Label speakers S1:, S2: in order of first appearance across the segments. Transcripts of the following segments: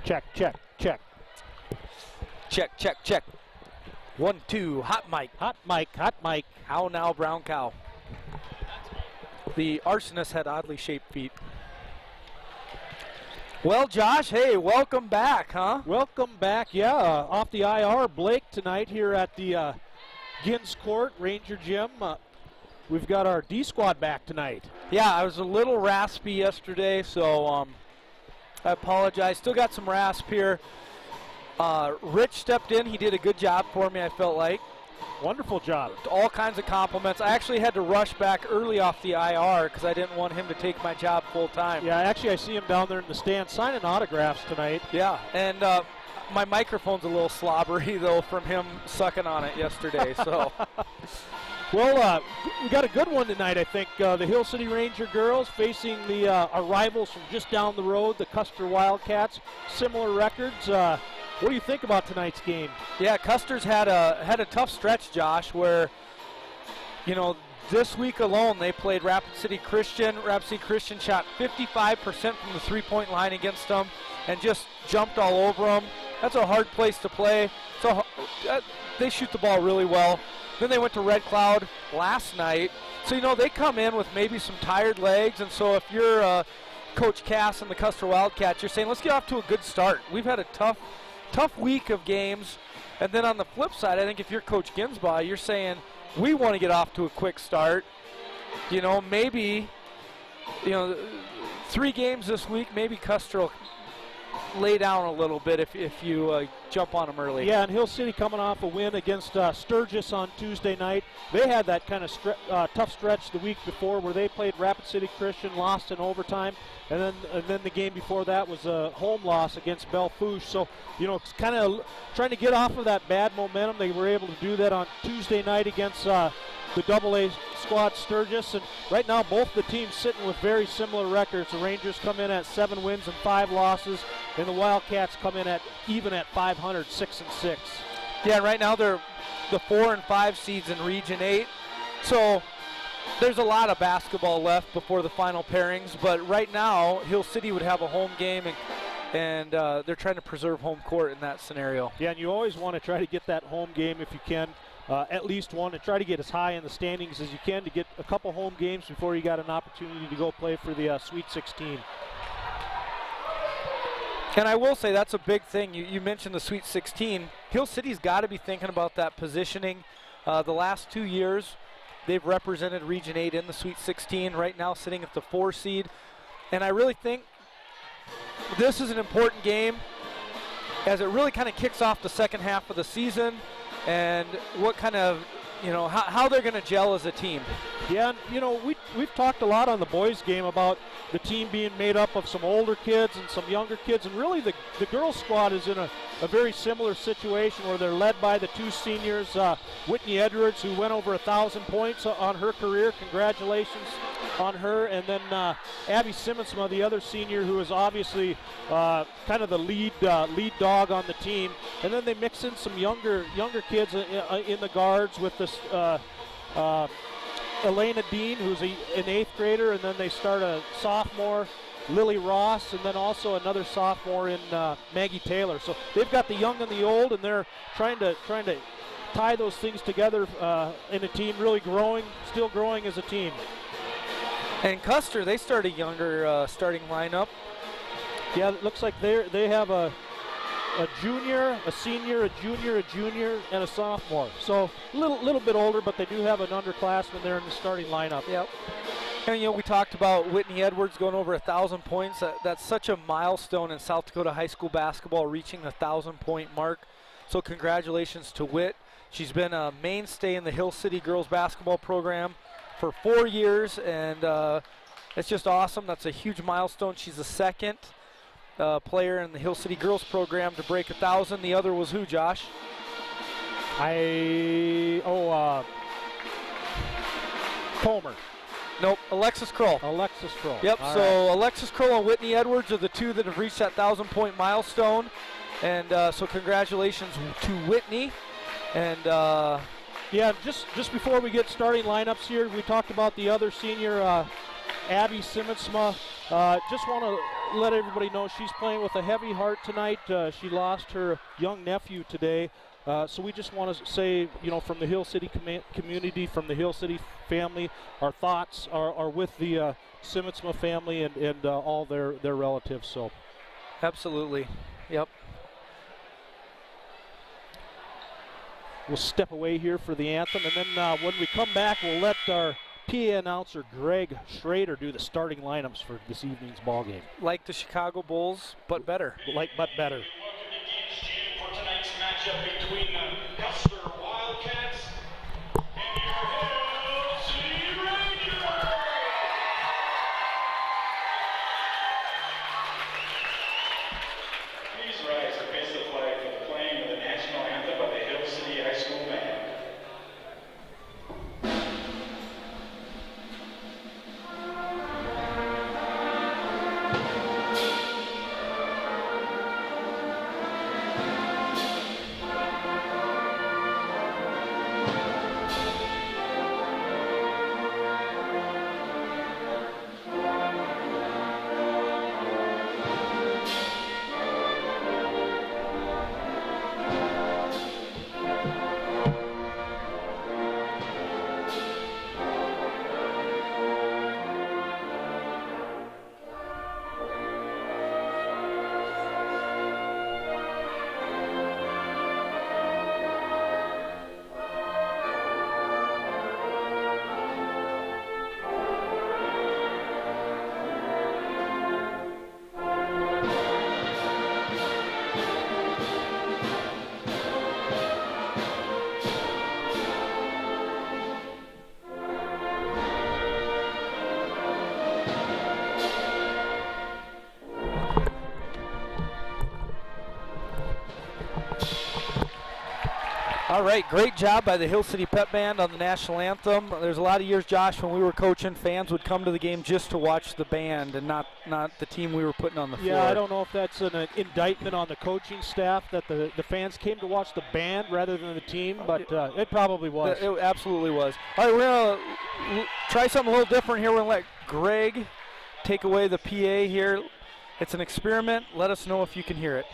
S1: Check, check, check.
S2: Check, check, check. 1, 2, hot mic.
S1: Hot mic, hot mic.
S2: How now, brown cow? The arsonist had oddly shaped feet. Well, Josh, hey, welcome back, huh?
S1: Welcome back, yeah. Off the IR, Blake tonight here at the Gins Court, Ranger Gym. We've got our D squad back tonight.
S2: Yeah, I was a little raspy yesterday, so I apologize. Still got some rasp here. Rich stepped in. He did a good job for me, I felt like.
S1: Wonderful job.
S2: All kinds of compliments. I actually had to rush back early off the IR because I didn't want him to take my job full time.
S1: Yeah, actually I see him down there in the stand signing autographs tonight.
S2: Yeah, and my microphone's a little slobbery, though, from him sucking on it yesterday. So,
S1: well, we got a good one tonight, I think. The Hill City Ranger girls facing our rivals from just down the road, the Custer Wildcats. Similar records. What do you think about tonight's game?
S2: Yeah, Custer's had a tough stretch, Josh, where, you know, this week alone they played Rapid City Christian. Rapid City Christian shot 55% from the three-point line against them and just jumped all over them. That's a hard place to play. So they shoot the ball really well. Then they went to Red Cloud last night. So, you know, they come in with maybe some tired legs. And so if you're Coach Cass and the Custer Wildcats, you're saying, let's get off to a good start. We've had a tough week of games. And then on the flip side, I think if you're Coach Ginsbaugh, you're saying, we want to get off to a quick start. You know, maybe, you know, 3 games this week, maybe Custer will lay down a little bit if you jump on them early.
S1: Yeah, and Hill City coming off a win against Sturgis on Tuesday night. They had that kind of tough stretch the week before where they played Rapid City Christian, lost in overtime, and then the game before that was a home loss against Bellefouche. So, you know, it's kind of trying to get off of that bad momentum. They were able to do that on Tuesday night against the AA squad Sturgis, and right now both the teams sitting with very similar records. The Rangers come in at 7 wins and 5 losses, and the Wildcats come in at even at 500, 6-6.
S2: Yeah, right now they're the 4 and 5 seeds in Region 8. So there's a lot of basketball left before the final pairings, but right now Hill City would have a home game, and they're trying to preserve home court in that scenario.
S1: Yeah, and you always want to try to get that home game if you can. At least one, and try to get as high in the standings as you can to get a couple home games before you got an opportunity to go play for the Sweet 16.
S2: And I will say that's a big thing. You mentioned the Sweet 16. Hill City's got to be thinking about that positioning. The last 2 years, they've represented Region 8 in the Sweet 16, right now sitting at the 4 seed. And I really think this is an important game as it really kind of kicks off the second half of the season. And what kind of, you know, how they're going to gel as a team.
S1: Yeah, and, you know, we've talked a lot on the boys' game about the team being made up of some older kids and some younger kids, and really the girls' squad is in a very similar situation where they're led by the 2 seniors, Whitney Edwards, who went over 1,000 points on her career. Congratulations on her. And then Abby Simmonsma, the other senior, who is obviously kind of the lead dog on the team. And then they mix in some younger kids in the guards with this Elena Dean, who's an 8th grader, and then they start a sophomore, Lily Ross, and then also another sophomore in Maggie Taylor. So they've got the young and the old, and they're trying to tie those things together in a team, really still growing as a team.
S2: And Custer, they start a younger starting lineup.
S1: Yeah, it looks like they have a junior, a senior, a junior, and a sophomore. So a little bit older, but they do have an underclassman there in the starting lineup.
S2: Yep. And, you know, we talked about Whitney Edwards going over 1,000 points. That's such a milestone in South Dakota high school basketball, reaching the 1,000-point mark. So congratulations to Whit. She's been a mainstay in the Hill City girls basketball program for 4 years, and it's just awesome. That's a huge milestone. She's the second player in the Hill City girls program to break 1,000. The other was who, Josh?
S1: Comer.
S2: Nope, Alexis Kroll.
S1: Alexis Kroll.
S2: Yep,
S1: All
S2: so
S1: right.
S2: Alexis Kroll and Whitney Edwards are the 2 that have reached that 1,000-point milestone. And so congratulations to Whitney. And
S1: yeah, just before we get starting lineups here, we talked about the other senior, Abby Simmonsma. Just want to let everybody know she's playing with a heavy heart tonight. She lost her young nephew today. So we just want to say, you know, from the Hill City community, from the Hill City family, our thoughts are with the Simmonsma family and all their relatives. So,
S2: absolutely, yep.
S1: We'll step away here for the anthem, and then when we come back, we'll let our PA announcer Greg Schrader do the starting lineups for this evening's ball game.
S2: Like the Chicago Bulls, but better.
S1: But better.
S3: Welcome to Games Jam for tonight's matchup between the Custer Wildcats and your Hill City Rangers. Please rise to face the flag for the playing of the national anthem by the Hill City High School Band.
S2: All right, great job by the Hill City Pep Band on the national anthem. There's a lot of years, Josh, when we were coaching, fans would come to the game just to watch the band and not the team we were putting on the floor.
S1: Yeah, I don't know if that's an indictment on the coaching staff that the fans came to watch the band rather than the team, but it probably was.
S2: It absolutely was. All right, we're going to try something a little different here. We're going to let Greg take away the PA here. It's an experiment. Let us know if you can hear it.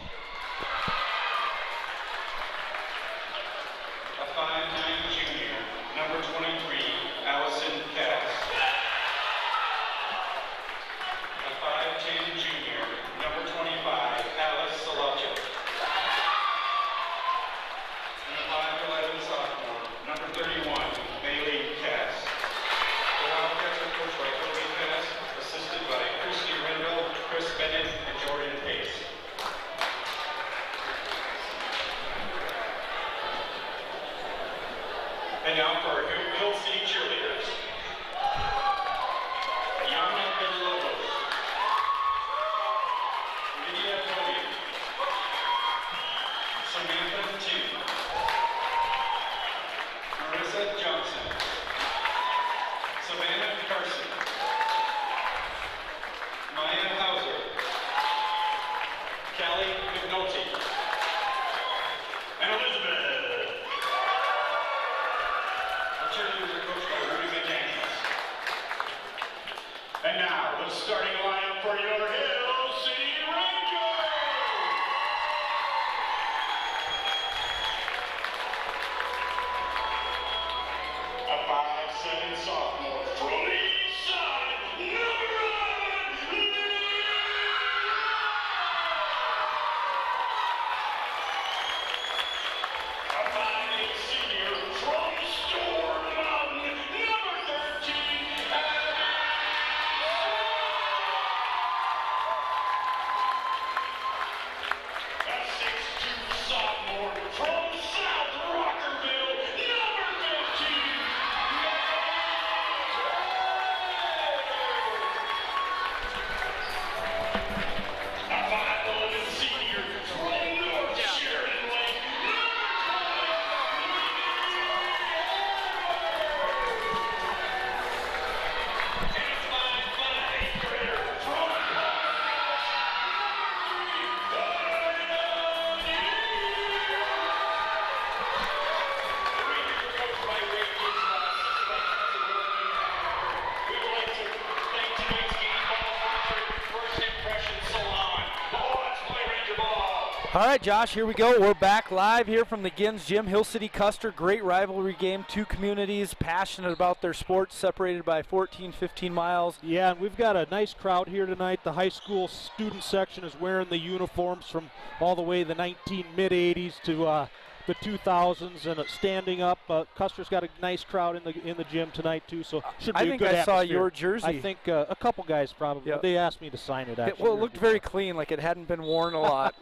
S2: All right, Josh, here we go. We're back live here from the Gins Gym. Hill City Custer, great rivalry game. Two communities passionate about their sports, separated by 14, 15 miles.
S1: Yeah, and we've got a nice crowd here tonight. The high school student section is wearing the uniforms from all the way the mid-'80s to the 2000s, and standing up. Custer's got a nice crowd in the gym tonight too, so should be a good atmosphere.
S2: I think I saw your jersey.
S1: I think a couple guys probably.
S2: Yep.
S1: They asked me to sign it. Actually,
S2: well, it looked very clean, like it hadn't been worn a lot.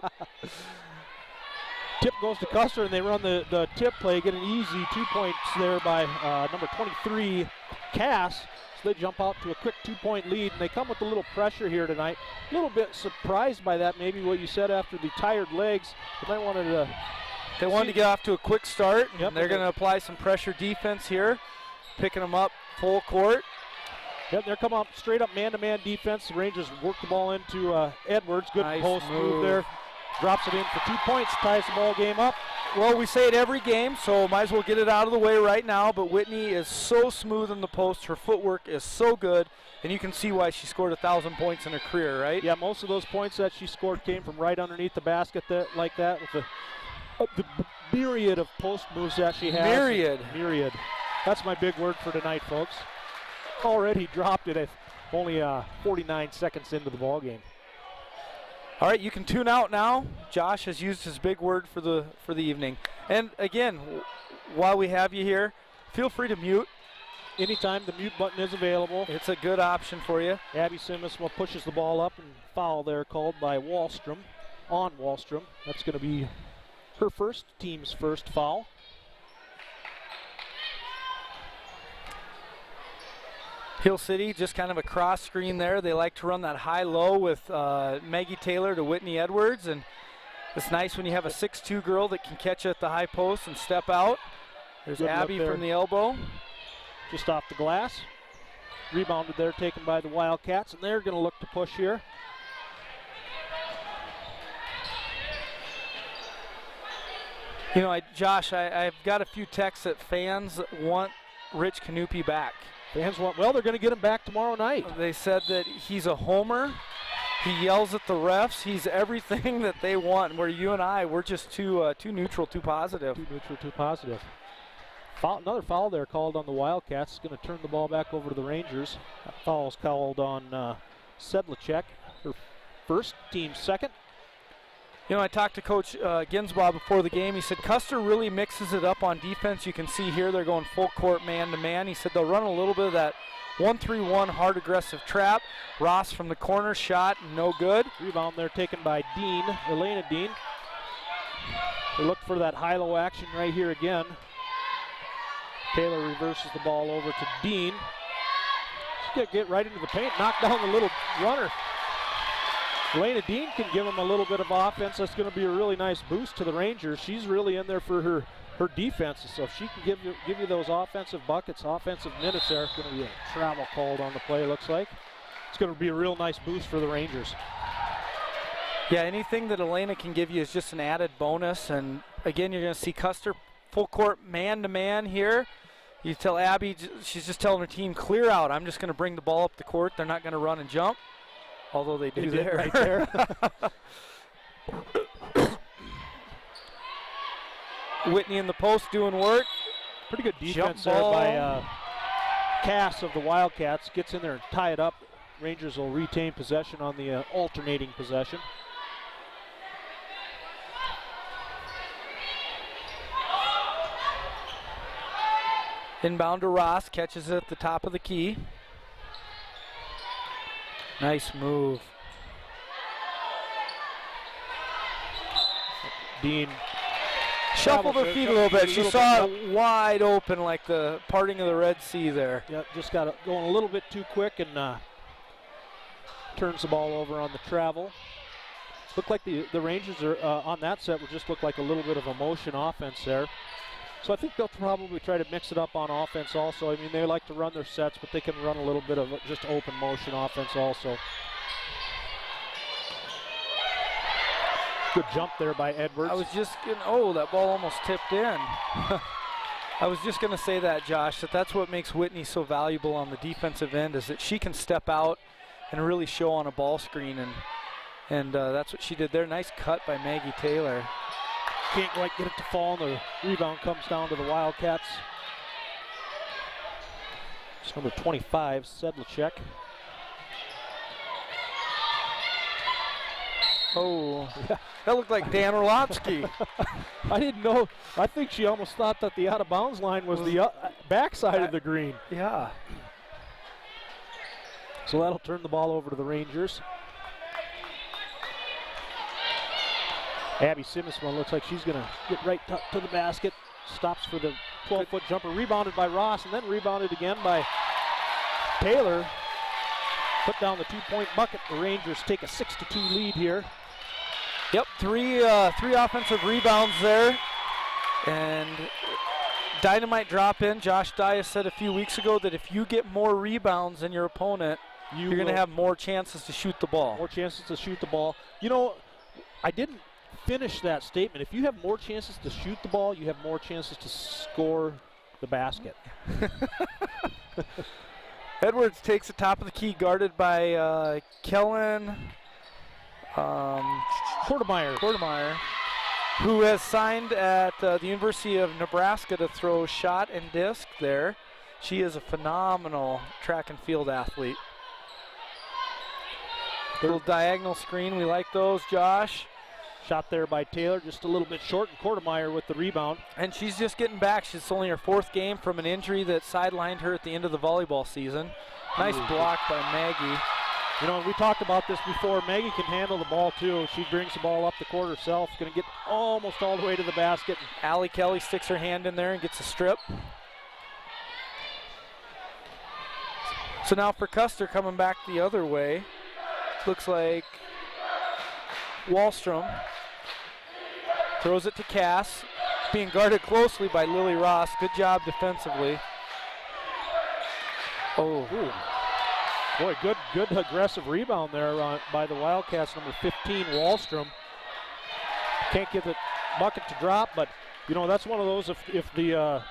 S1: Tip goes to Custer, and they run the tip play, get an easy 2 points there by number 23, Cass. So they jump out to a quick 2-point lead, and they come with a little pressure here tonight. A little bit surprised by that, maybe what you said after the tired legs. They wanted to
S2: get off to a quick start.
S1: Yep,
S2: and they're going to apply some pressure defense here, picking them up full court.
S1: Yep, they're coming up straight up man-to-man defense. The Rangers work the ball into Edwards. Good
S2: nice
S1: post move there. Drops it in for 2 points, ties the ball game up.
S2: Well, we say it every game, so might as well get it out of the way right now, but Whitney is so smooth in the post. Her footwork is so good, and you can see why she scored 1,000 points in her career, right?
S1: Yeah, most of those points that she scored came from right underneath the basket like that with the myriad of post moves that she has. Myriad. That's my big word for tonight, folks. Already dropped it at only 49 seconds into the ball game.
S2: All right, you can tune out now. Josh has used his big word for the evening. And again, while we have you here, feel free to mute.
S1: Anytime the mute button is available.
S2: It's a good option for you.
S1: Abby Simmons pushes the ball up, and foul there called by Wallstrom, on Wallstrom. That's going to be her team's first foul.
S2: Hill City, just kind of a cross screen there. They like to run that high-low with Maggie Taylor to Whitney Edwards, and it's nice when you have a 6'2" girl that can catch at the high post and step out. There's
S1: Good
S2: Abby
S1: there.
S2: from the elbow.
S1: Just off the glass. Rebounded there, taken by the Wildcats, and they're going to look to push here.
S2: You know, Josh, I've got a few texts that fans want Rich Canupi back.
S1: Fans want, well, they're going to get him back tomorrow night.
S2: They said that he's a homer. He yells at the refs. He's everything that they want, where you and I, we're just too neutral, too positive.
S1: Too neutral, too positive. Another foul there called on the Wildcats. Going to turn the ball back over to the Rangers. That foul is called on Sedlacek, her first, team second.
S2: You know, I talked to Coach Ginsbaugh before the game. He said Custer really mixes it up on defense. You can see here they're going full court man-to-man. He said they'll run a little bit of that 1-3-1 hard aggressive trap. Ross from the corner shot, no good.
S1: Rebound there taken by Dean, Elena Dean. They look for that high-low action right here again. Taylor reverses the ball over to Dean. She's going to get right into the paint, knock down the little runner. Elena Dean can give them a little bit of offense. That's going to be a really nice boost to the Rangers. She's really in there for her defense. So if she can give you those offensive buckets, offensive minutes there, it's going to be a travel called on the play, looks like. It's going to be a real nice boost for the Rangers.
S2: Yeah, anything that Elena can give you is just an added bonus. And again, you're going to see Custer full court man-to-man here. You tell Abby, she's just telling her team, clear out. I'm just going to bring the ball up the court. They're not going to run and jump. Although they do there.
S1: Right there.
S2: Whitney in the post doing work.
S1: Pretty good defense there by Cass of the Wildcats. Gets in there and tie it up. Rangers will retain possession on the alternating possession.
S2: Inbound to Ross, catches it at the top of the key. Nice move.
S1: Dean
S2: shuffled her feet a little bit. She saw it wide open like the parting of the Red Sea there.
S1: Yep, just got it going a little bit too quick and turns the ball over on the travel. Looked like the Rangers are on that set would just look like a little bit of a motion offense there. So I think they'll probably try to mix it up on offense also. I mean, they like to run their sets, but they can run a little bit of just open motion offense also. Good jump there by Edwards.
S2: I was just that ball almost tipped in. I was just going to say that, Josh, that's what makes Whitney so valuable on the defensive end, is that she can step out and really show on a ball screen. And And that's what she did there. Nice cut by Maggie Taylor.
S1: Can't quite get it to fall, and the rebound comes down to the Wildcats. It's number 25, Sedlacek.
S2: Oh, that looked like Dan Orlotsky.
S1: I didn't know. I think she almost thought that the out-of-bounds line was the backside of the green.
S2: Yeah.
S1: So that'll turn the ball over to the Rangers. Abby Simmonsman looks like she's going to get right to the basket. Stops for the 12-foot jumper. Rebounded by Ross, and then rebounded again by Taylor. Put down the two-point bucket. The Rangers take a 6-2 lead here.
S2: Yep, three offensive rebounds there. And dynamite drop in. Josh Dias said a few weeks ago that if you get more rebounds than your opponent, you're going to have more chances to shoot the ball.
S1: More chances to shoot the ball. You know, I didn't finish that statement. If you have more chances to shoot the ball, you have more chances to score the basket.
S2: Edwards takes the top of the key, guarded by Kellen Quartermeyer, who has signed at the University of Nebraska to throw shot and disc there. She is a phenomenal track and field athlete. Little diagonal screen, we like those, Josh.
S1: Shot there by Taylor, just a little bit short, and Quartermeyer with the rebound.
S2: And she's just getting back. She's only her 4th game from an injury that sidelined her at the end of the volleyball season. Nice block by Maggie.
S1: You know, we talked about this before. Maggie can handle the ball, too. She brings the ball up the court herself. Going to get almost all the way to the basket.
S2: Allie Kelly sticks her hand in there and gets a strip. So now for Custer, coming back the other way, looks like Wallstrom throws it to Cass, being guarded closely by Lily Ross. Good job defensively. Oh,
S1: boy, good aggressive rebound there by the Wildcats, number 15, Wallstrom. Can't get the bucket to drop, but you know that's one of those. If the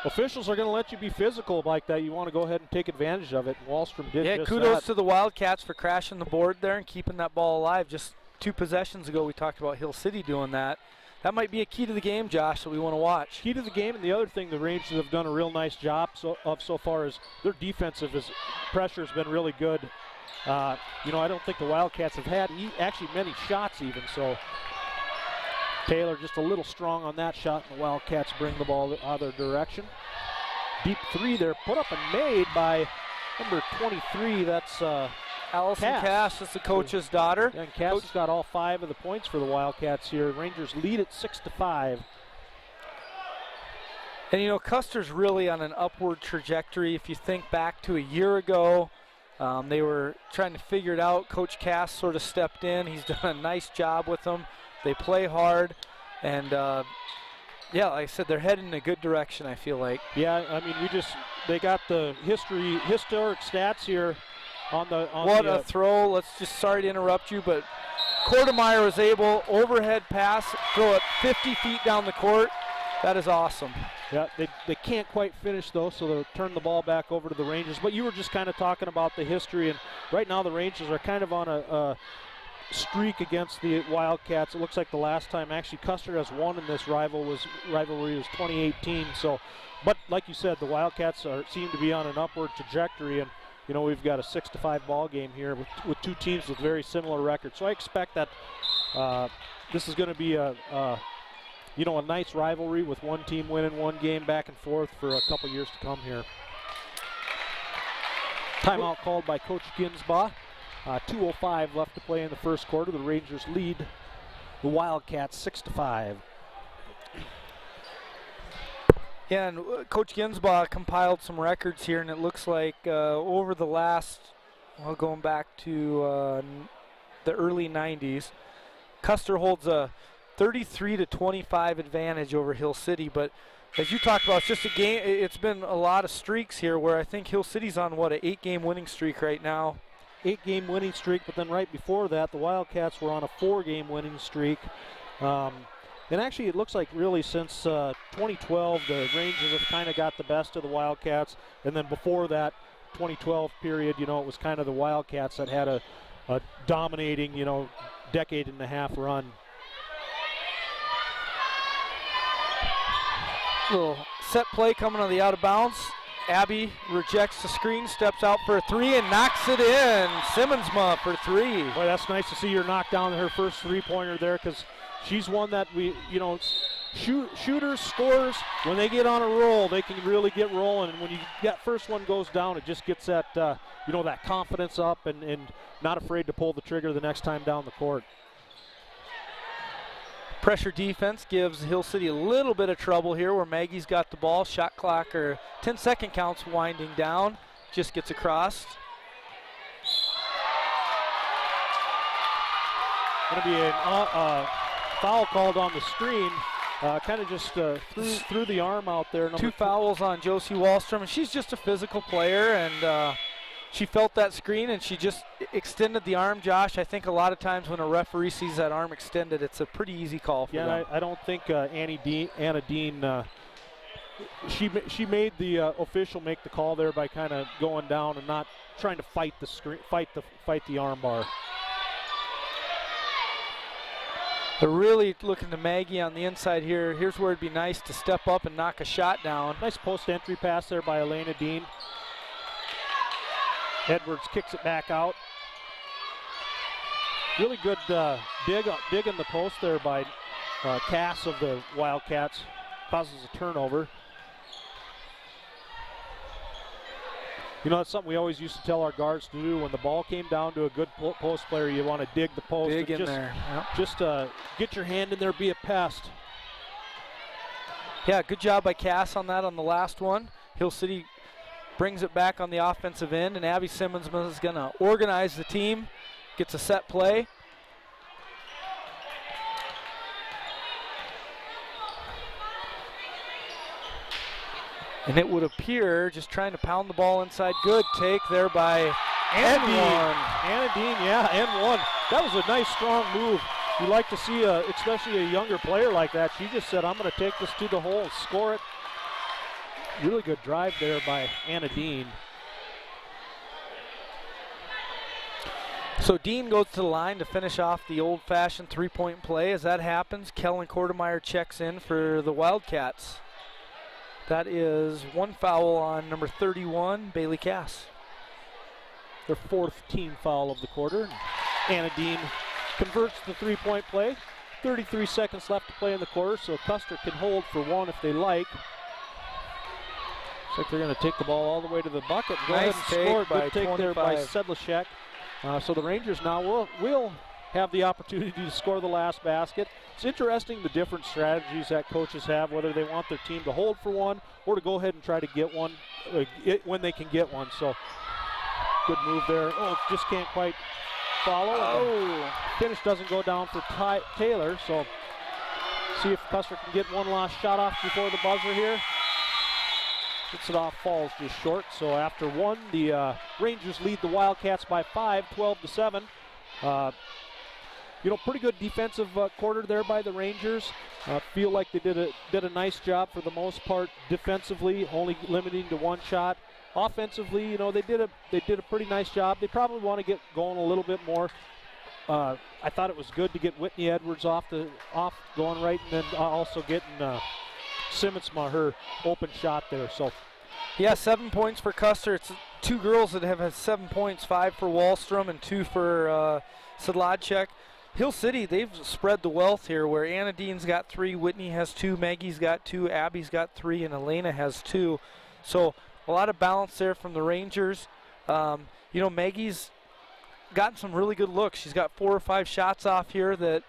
S1: officials are going to let you be physical like that, you want to go ahead and take advantage of it. And Wallstrom did.
S2: Yeah, kudos to the Wildcats for crashing the board there and keeping that ball alive. Just 2 possessions ago, we talked about Hill City doing that. That might be a key to the game, Josh, that we want to watch.
S1: Key to the game, and the other thing the Rangers have done a real nice job so far is their defensive pressure has been really good. You know, I don't think the Wildcats have had actually many shots even, so Taylor just a little strong on that shot, and the Wildcats bring the ball the other direction. Deep 3 there, put up and made by number 23, that's
S2: Allison Cass is the coach's daughter.
S1: Yeah, and Cass has got all 5 of the points for the Wildcats here. Rangers lead it 6-5.
S2: And you know, Custer's really on an upward trajectory. If you think back to a year ago, they were trying to figure it out. Coach Cass sort of stepped in. He's done a nice job with them. They play hard, and yeah, like I said, they're heading in a good direction, I feel like.
S1: Yeah, I mean, they got the historic stats here.
S2: What a throw. Sorry to interrupt you, but Quartermeyer was able, overhead pass, throw it 50 feet down the court. That is awesome.
S1: Yeah, they can't quite finish, though, so they'll turn the ball back over to the Rangers. But you were just kind of talking about the history, and right now the Rangers are kind of on a streak against the Wildcats. It looks like the last time actually Custer has won in this rivalry was 2018. So, but like you said, the Wildcats seem to be on an upward trajectory, and you know, we've got a 6-5 ball game here with 2 teams with very similar records. So I expect that this is going to be a nice rivalry with one team winning one game back and forth for a couple years to come here. Timeout called by Coach Ginsbaugh. 2:05 left to play in the first quarter. The Rangers lead the Wildcats 6-5.
S2: Yeah, and Coach Ginsbaugh compiled some records here, and it looks like over the last, going back to the early 90s, Custer holds a 33-25 advantage over Hill City. But as you talked about, it's just a game. It's been a lot of streaks here where I think Hill City's on, an 8-game winning streak right now.
S1: 8-game winning streak, but then right before that, the Wildcats were on a 4-game winning streak. And actually, it looks like really since 2012, the Rangers have kind of got the best of the Wildcats. And then before that 2012 period, you know, it was kind of the Wildcats that had a dominating, decade and a half run.
S2: Little set play coming on the out of bounds. Abby rejects the screen, steps out for a three, and knocks it in. Simmonsma for three.
S1: Boy, that's nice to see her knock down her first three-pointer there, because she's one that shooters, scorers, when they get on a roll, they can really get rolling. And when that first one goes down, it just gets that, that confidence up and not afraid to pull the trigger the next time down the court.
S2: Pressure defense gives Hill City a little bit of trouble here where Maggie's got the ball. Shot clock, or 10-second counts winding down. Just gets across.
S1: Going to be a foul called on the screen. Kind of just threw the arm out there.
S2: Two fouls on Josie Wallstrom, and she's just a physical player, and she felt that screen and she just extended the arm. Josh, I think a lot of times when a referee sees that arm extended, it's a pretty easy call for them.
S1: Yeah, I don't think Anna Dean, she made the official make the call there by kind of going down and not trying to fight the screen, fight the arm bar.
S2: They're really looking to Maggie on the inside here. Here's where it'd be nice to step up and knock a shot down.
S1: Nice post entry pass there by Elena Dean. Edwards kicks it back out. Really good dig in the post there by Cass of the Wildcats. Causes a turnover. That's something we always used to tell our guards to do. When the ball came down to a good post player, you want to dig the post.
S2: Dig in there. Yep.
S1: Just get your hand in there, be a pest.
S2: Yeah, good job by Cass on that on the last one. Hill City brings it back on the offensive end, and Abby Simmons is going to organize the team, gets a set play. And it would appear, just trying to pound the ball inside. Good take there by
S1: Anna Dean, yeah, and one. That was a nice, strong move. You like to see, especially a younger player like that. She just said, I'm going to take this to the hole and score it. Really good drive there by Anna Dean.
S2: So Dean goes to the line to finish off the old-fashioned three-point play. As that happens, Kellen Kortemeyer checks in for the Wildcats. That is one foul on number 31, Bailey Cass.
S1: Their fourth team foul of the quarter. Anna Dean converts the three-point play. 33 seconds left to play in the quarter, so Custer can hold for one if they like. Looks like they're going to take the ball all the way to the bucket. Go ahead and score. Good take there by Sedlacek. So the Rangers now will have the opportunity to score the last basket. It's interesting the different strategies that coaches have, whether they want their team to hold for one or to go ahead and try to get one when they can get one. So good move there. Oh, just can't quite follow. Oh, finish doesn't go down for Taylor. So see if Custer can get one last shot off before the buzzer here. Gets it off, falls just short. So after one, the Rangers lead the Wildcats by 5, 12-7. Pretty good defensive quarter there by the Rangers. Feel like they did a nice job for the most part defensively, only limiting to one shot. Offensively, they did a pretty nice job. They probably want to get going a little bit more. I thought it was good to get Whitney Edwards off going right, and then also getting Simmons her open shot there. So
S2: yeah, 7 points for Custer. It's two girls that have had 7 points, 5 for Wallstrom and 2 for Sedlacek. Hill City, they've spread the wealth here where Anna Dean's got 3, Whitney has 2, Maggie's got 2, Abby's got 3, and Elena has 2. So a lot of balance there from the Rangers. Maggie's gotten some really good looks. She's got 4 or 5 shots off here that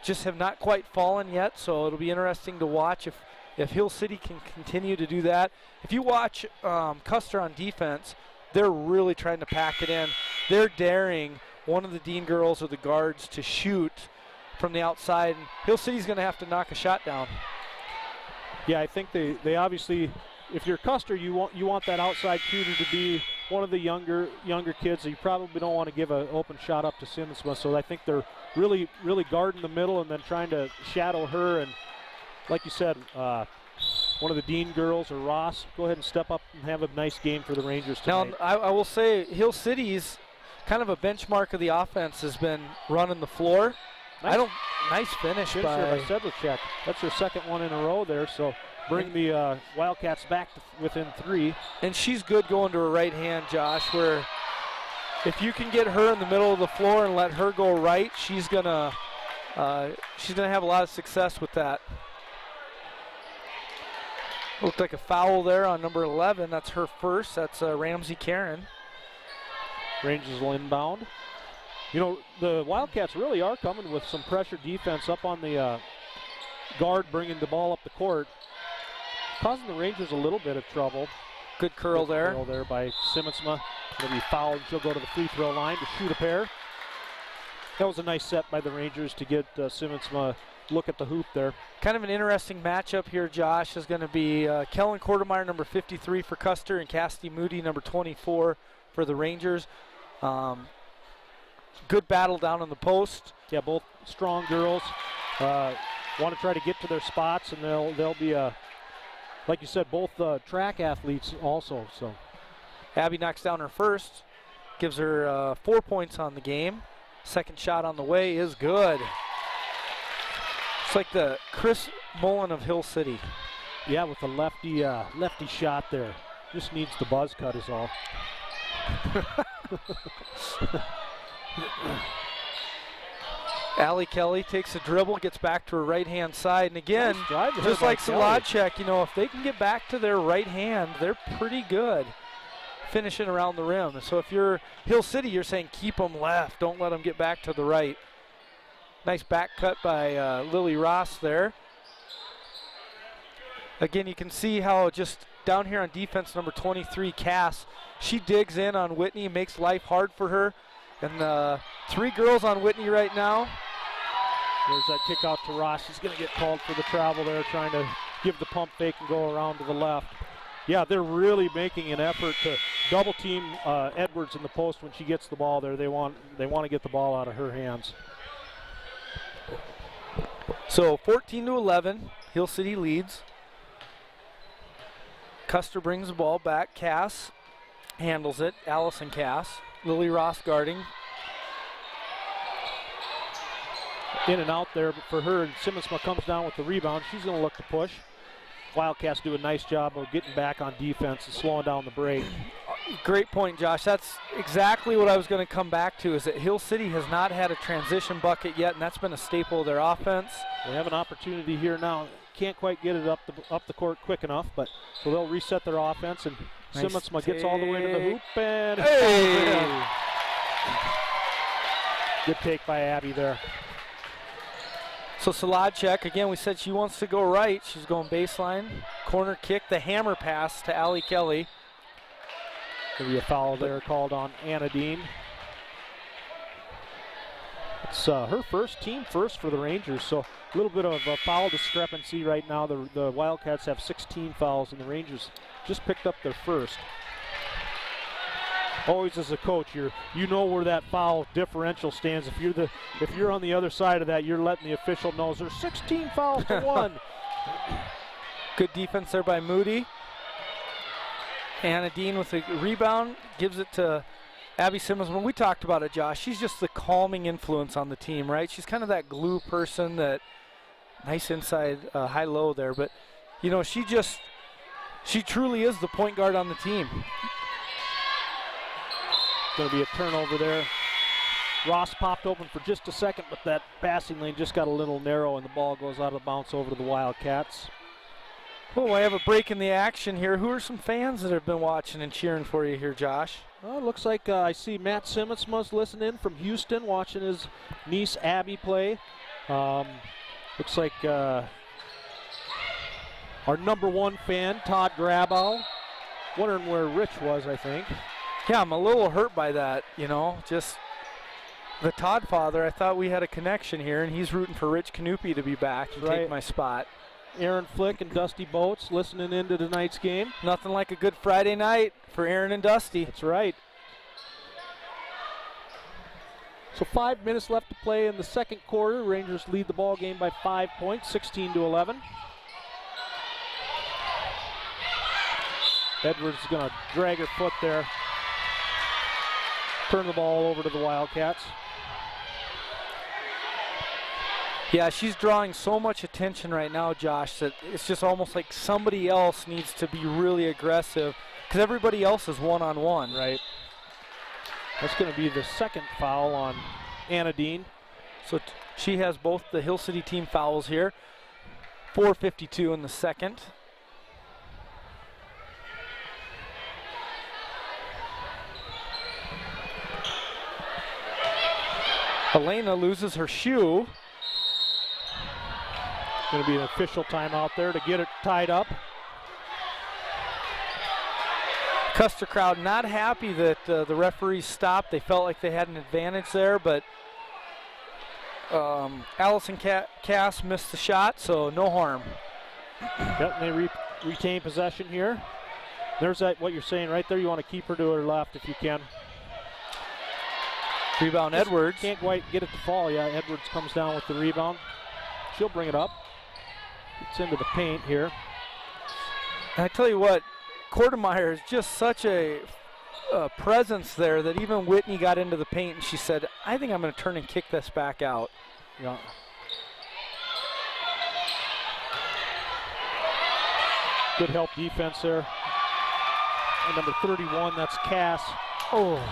S2: just have not quite fallen yet, so it'll be interesting to watch if Hill City can continue to do that. If you watch Custer on defense, they're really trying to pack it in. They're daring one of the Dean girls or the guards to shoot from the outside, and Hill City's going to have to knock a shot down.
S1: Yeah, I think they obviously, if you're Custer, you want that outside shooter to be one of the younger kids. You probably don't want to give an open shot up to Simmons. So I think they're really guarding the middle and then trying to shadow her. And like you said, one of the Dean girls or Ross, go ahead and step up and have a nice game for the Rangers tonight.
S2: Now, I will say Hill City's kind of a benchmark of the offense has been running the floor. Nice finish by
S1: Sedlicek. That's her second one in a row there, so bring the Wildcats back to within 3.
S2: And she's good going to her right hand, Josh, where if you can get her in the middle of the floor and let her go right, she's gonna have a lot of success with that. Looked like a foul there on number 11. That's her first. That's Ramsey Karen.
S1: Rangers will inbound. You know, the Wildcats really are coming with some pressure defense up on the guard, bringing the ball up the court, causing the Rangers a little bit of trouble.
S2: Good curl there.
S1: Curl there by Simmonsma. Going to be fouled. She'll go to the free throw line to shoot a pair. That was a nice set by the Rangers to get Simmonsma look at the hoop there.
S2: Kind of an interesting matchup here, Josh, is going to be Kellen Quartermeyer, number 53 for Custer, and Cassidy Moody, number 24 for the Rangers. Good battle down on the post.
S1: Yeah, both strong girls. Want to try to get to their spots, and they'll be, like you said, both track athletes also. So
S2: Abby knocks down her first, gives her 4 points on the game. Second shot on the way is good. It's like the Chris Mullen of Hill City.
S1: Yeah, with a lefty shot there. Just needs the buzz cut is all.
S2: Allie Kelly takes a dribble, gets back to her right-hand side, and again,
S1: nice
S2: just like Solodchek, you know, if they can get back to their right hand, they're pretty good finishing around the rim. So if you're Hill City, you're saying keep them left, don't let them get back to the right. Nice back cut by Lily Ross there. Again, you can see how just down here on defense, number 23, Cass, she digs in on Whitney, makes life hard for her. And 3 girls on Whitney right now.
S1: There's that kick out to Ross. She's going to get called for the travel there, trying to give the pump fake and go around to the left. Yeah, they're really making an effort to double team Edwards in the post when she gets the ball there. They want to get the ball out of her hands.
S2: So 14-11, Hill City leads. Custer brings the ball back. Cass handles it. Allison Cass. Lily Ross guarding.
S1: In and out there for her, and Simmonsma comes down with the rebound. She's going to look to push. Wildcats do a nice job of getting back on defense and slowing down the break.
S2: Great point, Josh. That's exactly what I was going to come back to, is that Hill City has not had a transition bucket yet, and that's been a staple of their offense.
S1: They have an opportunity here now. Can't quite get it up the court quick enough, but so they'll reset their offense, and nice Simmonsma gets all the way to the hoop, and
S2: hey!
S1: Good take by Abby there.
S2: So Solodchek, again, we said she wants to go right. She's going baseline. Corner kick, the hammer pass to Allie Kelly.
S1: There'll be a foul there called on Anna Dean. It's her first, team first for the Rangers, so a little bit of a foul discrepancy right now. The Wildcats have 16 fouls, and the Rangers just picked up their first. Always as a coach, you know where that foul differential stands. If you're on the other side of that, you're letting the official know there's 16 fouls to 1.
S2: Good defense there by Moody. Anna Dean with a rebound, gives it to Abby Simmons. When we talked about it, Josh, she's just the calming influence on the team, right? She's kind of that glue person, that nice inside high-low there. But, you know, she truly is the point guard on the team.
S1: Going to be a turnover there. Ross popped open for just a second, but that passing lane just got a little narrow, and the ball goes out of bounds over to the Wildcats.
S2: Oh, I have a break in the action here. Who are some fans that have been watching and cheering for you here, Josh?
S1: Well, it looks like I see Matt Simmonsma's listening from Houston, watching his niece Abby play. Looks like our #1 fan, Todd Grabow. Wondering where Rich was, I think.
S2: Yeah, I'm a little hurt by that, you know, just the Todd father. I thought we had a connection here, and he's rooting for Rich Canupi to be back and take my spot.
S1: Aaron Flick and Dusty Boats listening into tonight's game.
S2: Nothing like a good Friday night for Aaron and Dusty.
S1: That's right. So 5 minutes left to play in the second quarter. Rangers lead the ball game by 5 points, 16-11. Edwards is going to drag her foot there. turn the ball over to the Wildcats.
S2: Yeah, she's drawing so much attention right now, Josh, that it's just almost like somebody else needs to be really aggressive because everybody else is one-on-one.
S1: Right. That's going to be the second foul on Anna Dean.
S2: So she has both the Hill City team fouls here. 4:52 in the second. Elena loses her shoe.
S1: Going to be an official timeout there to get it tied up.
S2: Custer crowd not happy that the referees stopped. They felt like they had an advantage there, but Allison Cass missed the shot, so no harm.
S1: Yep, they retain possession here. There's that, what you're saying right there. You want to keep her to her left if you can.
S2: Rebound
S1: Just
S2: Edwards.
S1: Can't quite get it to fall. Yeah, Edwards comes down with the rebound. She'll bring it up. Gets into the paint here.
S2: And I tell you what, Kortemeyer is just such a presence there that even Whitney got into the paint and she said, I think I'm going to turn and kick this back out.
S1: Yeah. Good help defense there. And number 31, that's Cass.
S2: Oh.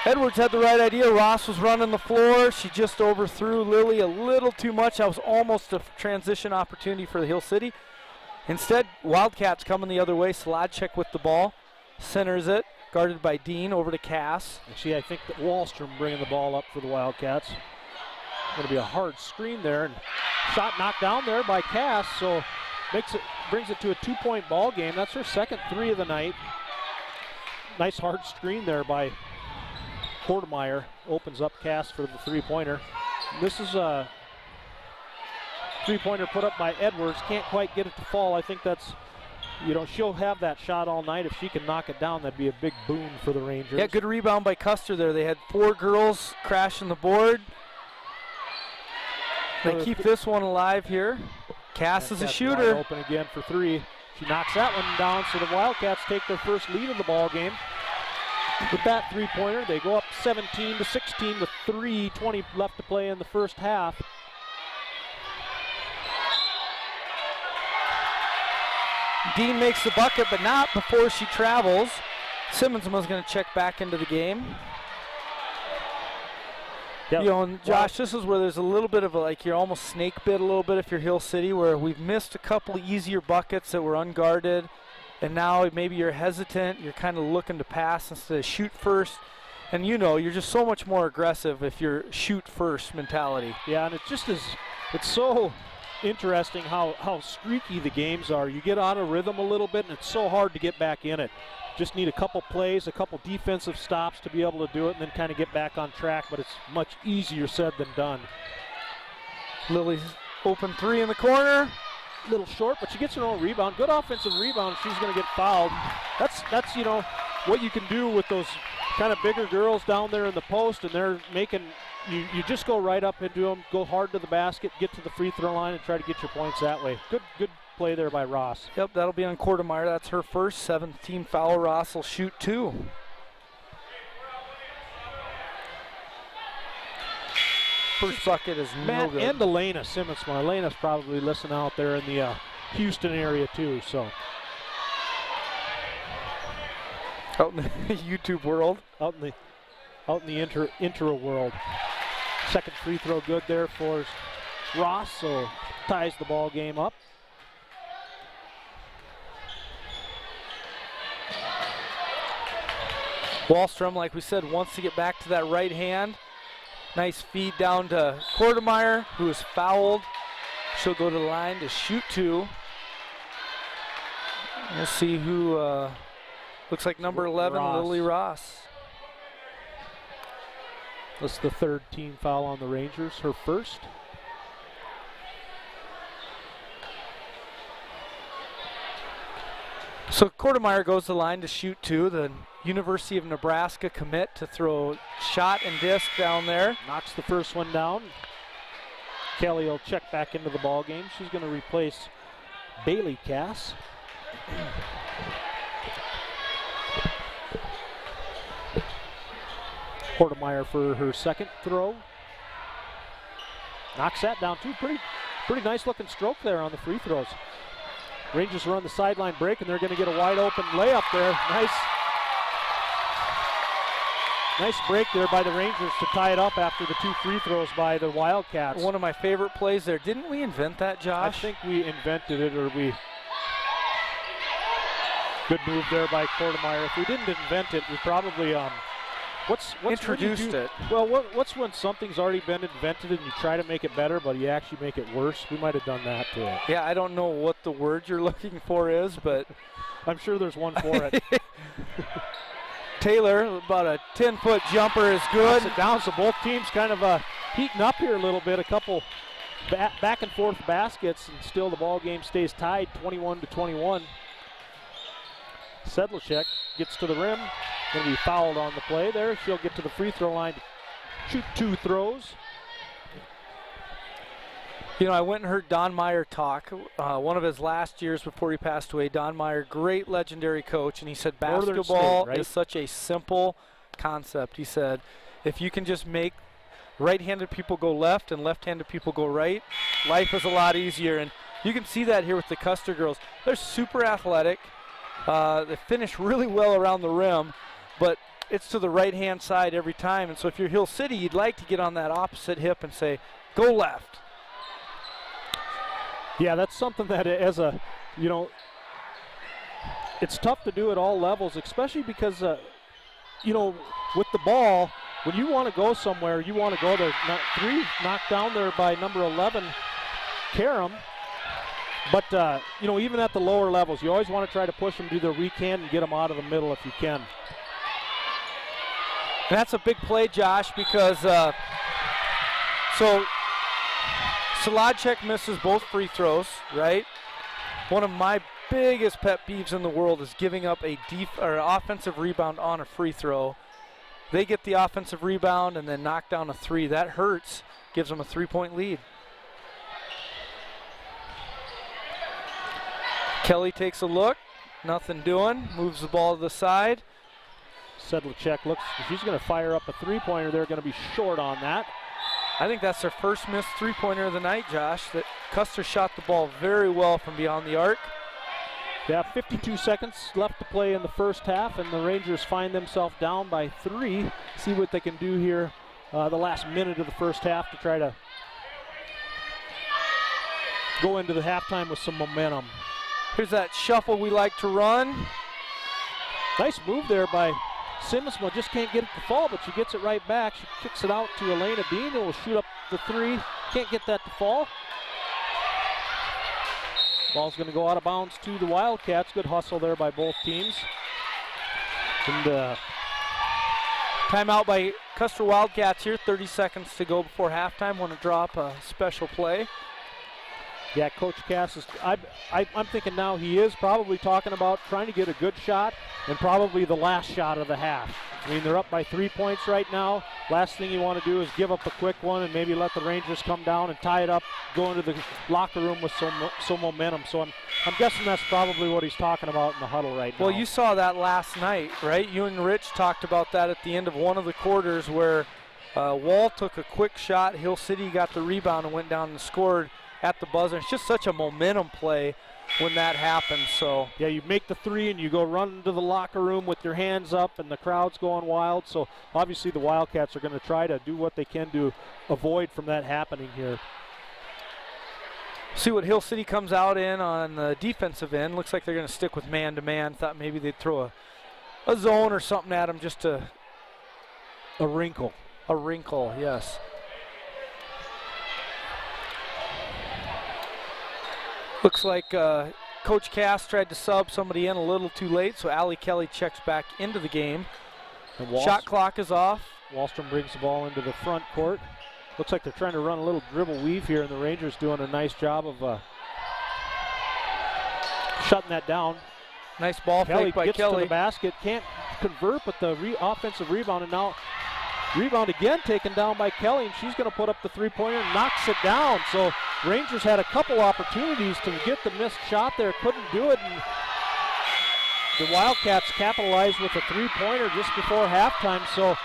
S2: Edwards had the right idea. Ross was running the floor. She just overthrew Lily a little too much. That was almost a transition opportunity for the Hill City. Instead, Wildcats coming the other way. Sladchek with the ball. Centers it. Guarded by Dean. Over to Cass.
S1: Actually, I think that Wallstrom bringing the ball up for the Wildcats. Going to be a hard screen there. And shot knocked down there by Cass. So brings it to a 2-point ball game. That's her second 3 of the night. Nice hard screen there by Kortemeyer. Opens up Cass for the 3-pointer. This is a 3-pointer put up by Edwards. Can't quite get it to fall. I think that's, she'll have that shot all night. If she can knock it down, that'd be a big boon for the Rangers.
S2: Yeah, good rebound by Custer there. They had 4 girls crashing the board. They keep this one alive here. Cass is a shooter.
S1: Open again for 3. She knocks that one down, so the Wildcats take their first lead of the ball game. With that 3-pointer, they go up 17-16 with 3:20 left to play in the first half.
S2: Dean makes the bucket, but not before she travels. Simmons was going to check back into the game.
S1: Yep.
S2: And Josh, this is where there's a little bit of you're almost snake bit a little bit if you're Hill City, where we've missed a couple easier buckets that were unguarded, and now maybe you're hesitant, you're kind of looking to pass instead of shoot first. And you're just so much more aggressive if you're shoot first mentality.
S1: Yeah, and it's so interesting how streaky the games are. You get out of rhythm a little bit, and it's so hard to get back in it. Just need a couple plays, a couple defensive stops to be able to do it and then kind of get back on track, but it's much easier said than done.
S2: Lily's open 3 in the corner.
S1: A little short, but she gets her own rebound. Good offensive rebound. She's going to get fouled. That's what you can do with those kind of bigger girls down there in the post, and they're making you just go right up into them, go hard to the basket, get to the free throw line, and try to get your points that way. Good play there by Ross.
S2: Yep, that'll be on Kortemeyer. That's her first 17 foul. Ross will shoot 2. First bucket is no good.
S1: And Elena Simmons. Elena's probably listening out there in the Houston area too. So
S2: out in the YouTube world,
S1: out in the intra world. Second free throw good there for Ross. So ties the ball game up.
S2: Wallstrom, like we said, wants to get back to that right hand. Nice feed down to Kortemeyer, who is fouled. She'll go to the line to shoot 2. We'll see who looks like number 11,
S1: Ross.
S2: Lily Ross.
S1: That's the 3rd team foul on the Rangers, her first.
S2: So Kortemeyer goes to the line to shoot 2. The University of Nebraska commit to throw shot and disc down there.
S1: Knocks the first one down. Kelly will check back into the ball game. She's going to replace Bailey Cass. Portemeyer for her second throw. Knocks that down too. Pretty nice looking stroke there on the free throws. Rangers run the sideline break, and they're going to get a wide open layup there. Nice break there by the Rangers to tie it up after the 2 free throws by the Wildcats.
S2: One of my favorite plays there. Didn't we invent that, Josh?
S1: I think we invented it, or we... Good move there by Portemeyer. If we didn't invent it, we probably... What's
S2: introduced it?
S1: Well, what's when something's already been invented and you try to make it better, but you actually make it worse? We might have done that to it.
S2: Yeah, I don't know what the word you're looking for is, but
S1: I'm sure there's one for it.
S2: Taylor, about a 10-foot jumper is good.
S1: Knocks it down, so both teams kind of heating up here a little bit. A couple back and forth baskets, and still the ball game stays tied, 21-21. Sedlacek gets to the rim. Going to be fouled on the play there. She'll get to the free throw line to shoot 2 throws.
S2: You know, I went and heard Don Meyer talk, one of his last years before he passed away. Don Meyer, great legendary coach, and he said basketball
S1: State, right?
S2: is such a simple concept. He said, if you can just make right-handed people go left and left-handed people go right, life is a lot easier. And you can see that here with the Custer girls. They're super athletic. They finish really well around the rim, but it's to the right-hand side every time. And so if you're Hill City, you'd like to get on that opposite hip and say, go left.
S1: Yeah, that's something that as a, you know, it's tough to do at all levels, especially because, you know, with the ball, when you want to go somewhere, you want to go there. 3 knocked down there by number 11, Karam. But, you know, even at the lower levels, you always want to try to push them to the weak hand and get them out of the middle if you can.
S2: And that's a big play, Josh, because so Solodchek misses both free throws, right? One of my biggest pet peeves in the world is giving up a offensive rebound on a free throw. They get the offensive rebound and then knock down a 3. That hurts, gives them a 3-point lead. Kelly takes a look, nothing doing, moves the ball to the side.
S1: Sedlacek looks, she's going to fire up a 3-pointer. They're going to be short on that.
S2: I think that's their first missed 3-pointer of the night, Josh. That Custer shot the ball very well from beyond the arc.
S1: Yeah, 52 seconds left to play in the first half, and the Rangers find themselves down by 3. See what they can do here the last minute of the first half to try to go into the halftime with some momentum.
S2: Here's that shuffle we like to run.
S1: Nice move there by Simmonsma. Just can't get it to fall, but she gets it right back. She kicks it out to Elena Dean, who will shoot up the 3. Can't get that to fall. Ball's going to go out of bounds to the Wildcats. Good hustle there by both teams. And
S2: timeout by Custer Wildcats here. 30 seconds to go before halftime. Want to drop a special play.
S1: Yeah, Coach Cass is, I'm thinking now he is probably talking about trying to get a good shot and probably the last shot of the half. I mean, they're up by 3 points right now. Last thing you want to do is give up a quick one and maybe let the Rangers come down and tie it up, go into the locker room with some momentum. So I'm guessing that's probably what he's talking about in the huddle right now.
S2: Well, you saw that last night, right? You and Rich talked about that at the end of one of the quarters where Wall took a quick shot. Hill City got the rebound and went down and scored at the buzzer. It's just such a momentum play when that happens. So
S1: yeah, you make the 3 and you go run into the locker room with your hands up and the crowd's going wild. So obviously the Wildcats are going to try to do what they can to avoid from that happening here.
S2: See what Hill City comes out in on the defensive end. Looks like they're going to stick with man-to-man. Thought maybe they'd throw a zone or something at them just to...
S1: A wrinkle.
S2: A wrinkle, yes. Looks like Coach Cass tried to sub somebody in a little too late, so Allie Kelly checks back into the game. Shot clock is off.
S1: Wallstrom brings the ball into the front court. Looks like they're trying to run a little dribble weave here, and the Rangers doing a nice job of shutting that down.
S2: Nice ball fake by
S1: gets
S2: Kelly.
S1: To the basket, can't convert, but the offensive rebound, and now rebound again taken down by Kelly, and she's going to put up the 3-pointer and knocks it down. So Rangers had a couple opportunities to get the missed shot there, couldn't do it, and the Wildcats capitalized with a 3-pointer just before halftime. So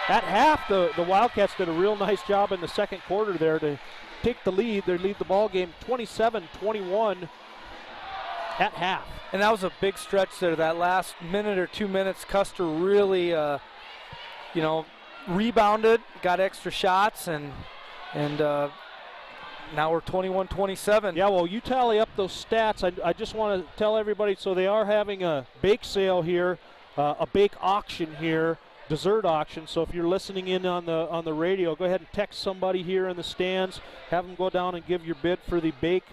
S1: At half, the Wildcats did a real nice job in the second quarter there to take the lead. They lead the ball game 27-21 at half.
S2: And that was a big stretch there. That last minute or 2 minutes, Custer really, rebounded, got extra shots, and now we're 21-27.
S1: Yeah, well, you tally up those stats. I just want to tell everybody, so they are having a bake sale here, a bake auction here, dessert auction. So if you're listening in on the radio, go ahead and text somebody here in the stands. Have them go down and give your bid for the bake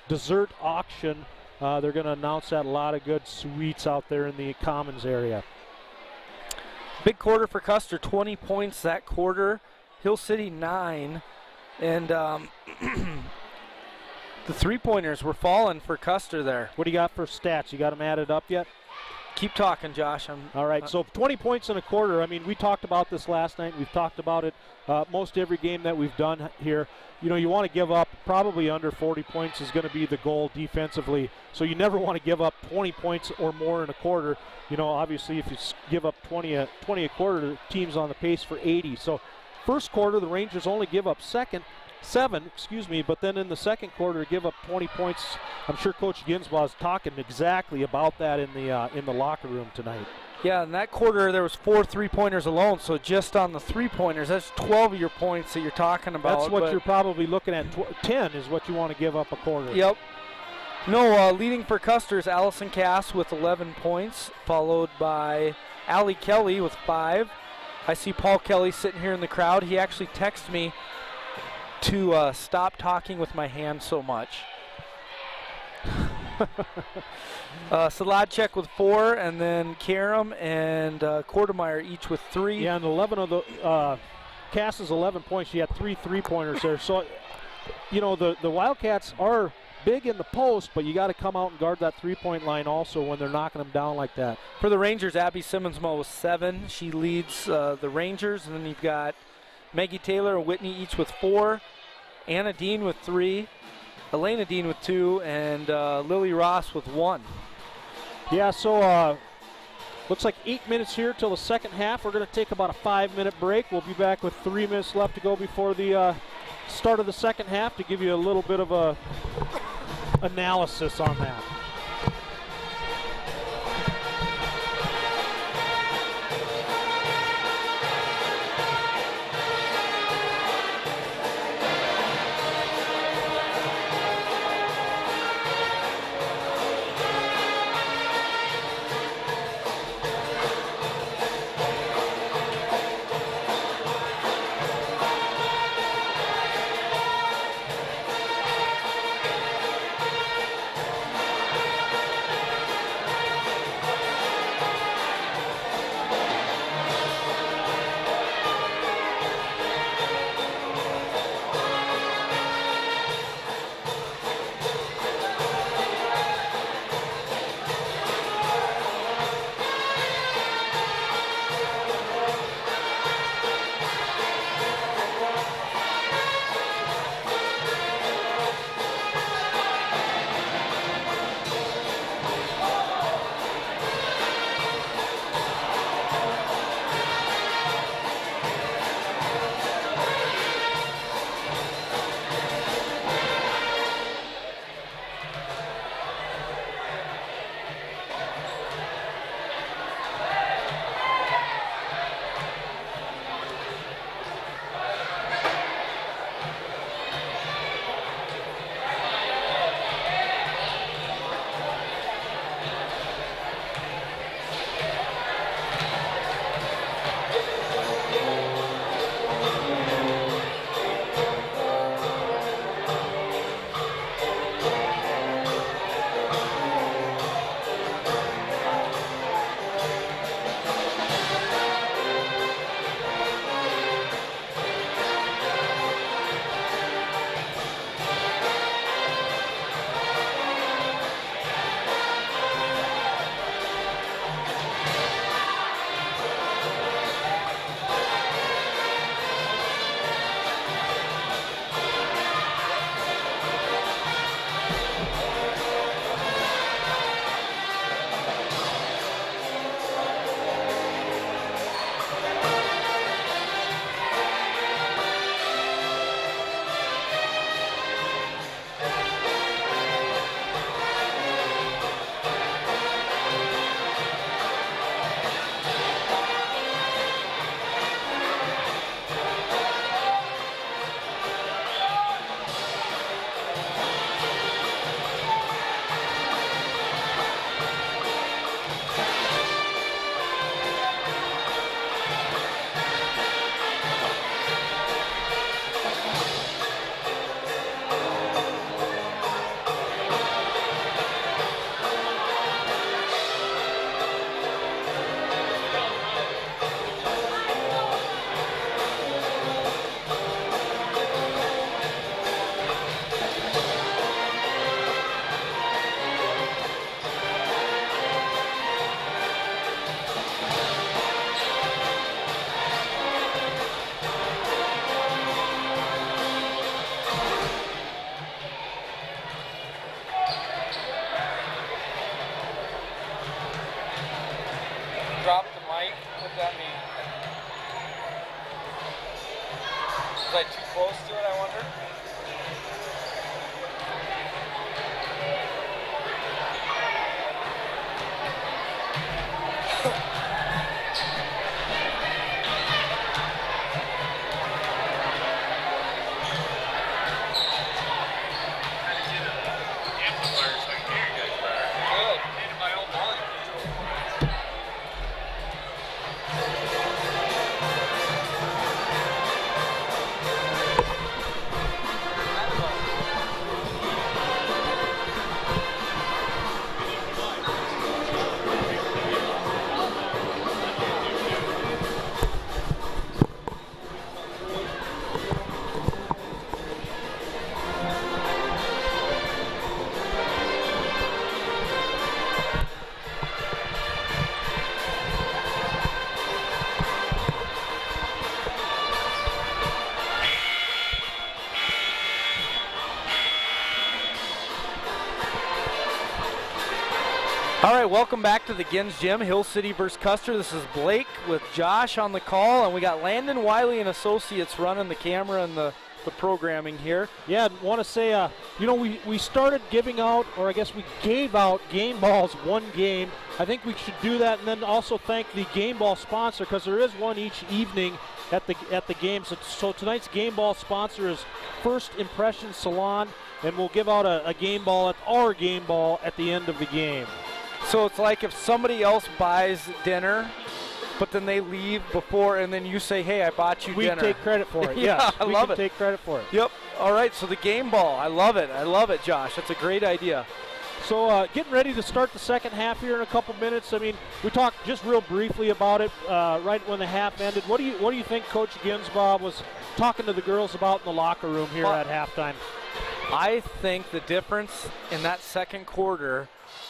S1: dessert auction. They're going to announce that. A lot of good sweets out there in the Commons area.
S2: Big quarter for Custer, 20 points that quarter. Hill City 9. And the three-pointers were falling for Custer there.
S1: What do you got for stats? You got them added up yet?
S2: Keep talking, Josh.
S1: All right, so 20 points in a quarter. I mean, we talked about this last night. We've talked about it most every game that we've done here. You know, you want to give up probably under 40 points is going to be the goal defensively. So you never want to give up 20 points or more in a quarter. You know, obviously, if you give up 20 a quarter, the team's on the pace for 80. So first quarter, the Rangers only give up seven, but then in the second quarter, give up 20 points. I'm sure Coach Ginsbaugh is talking exactly about that in the locker room tonight.
S2: Yeah, in that quarter, there was 4 three-pointers alone, so just on the three-pointers, that's 12 of your points that you're talking about.
S1: That's what you're probably looking at. 10 is what you want to give up a quarter.
S2: Yep. No, leading for Custer is Allison Cass with 11 points, followed by Allie Kelly with 5. I see Paul Kelly sitting here in the crowd. He actually texted me to stop talking with my hand so much. Saladchek with 4, and then Karam and Kortemeyer each with 3.
S1: Yeah, and 11 of the Cass's 11 points. She had 3 three-pointers there. So, you know, the Wildcats are big in the post, but you got to come out and guard that three-point line also when they're knocking them down like that.
S2: For the Rangers, Abby Simmonsmo with 7. She leads the Rangers, and then you've got Maggie Taylor and Whitney each with 4, Anna Dean with 3, Elena Dean with 2, and Lily Ross with 1.
S1: Yeah, so looks like 8 minutes here till the second half. We're going to take about a 5-minute break. We'll be back with 3 minutes left to go before the start of the second half to give you a little bit of a analysis on that.
S2: I too close to it, I wonder? All right, welcome back to the Gins Gym, Hill City versus Custer. This is Blake with Josh on the call, and we got Landon Wiley and Associates running the camera and the programming here.
S1: Yeah, I want to say, we started giving out, or I guess we gave out game balls one game. I think we should do that, and then also thank the game ball sponsor, because there is one each evening at the games. So tonight's game ball sponsor is First Impression Salon, and we'll give out a game ball at our game ball at the end of the game.
S2: So it's like if somebody else buys dinner, but then they leave before, and then you say, hey, I bought you dinner.
S1: We take credit for it.
S2: Yeah,
S1: yes,
S2: I love it.
S1: We can take credit for it.
S2: Yep. All right, so the game ball. I love it. I love it, Josh. That's a great idea.
S1: So getting ready to start the second half here in a couple minutes. I mean, we talked just real briefly about it right when the half ended. What do you think Coach Ginsbob was talking to the girls about in the locker room here at halftime?
S2: I think the difference in that second quarter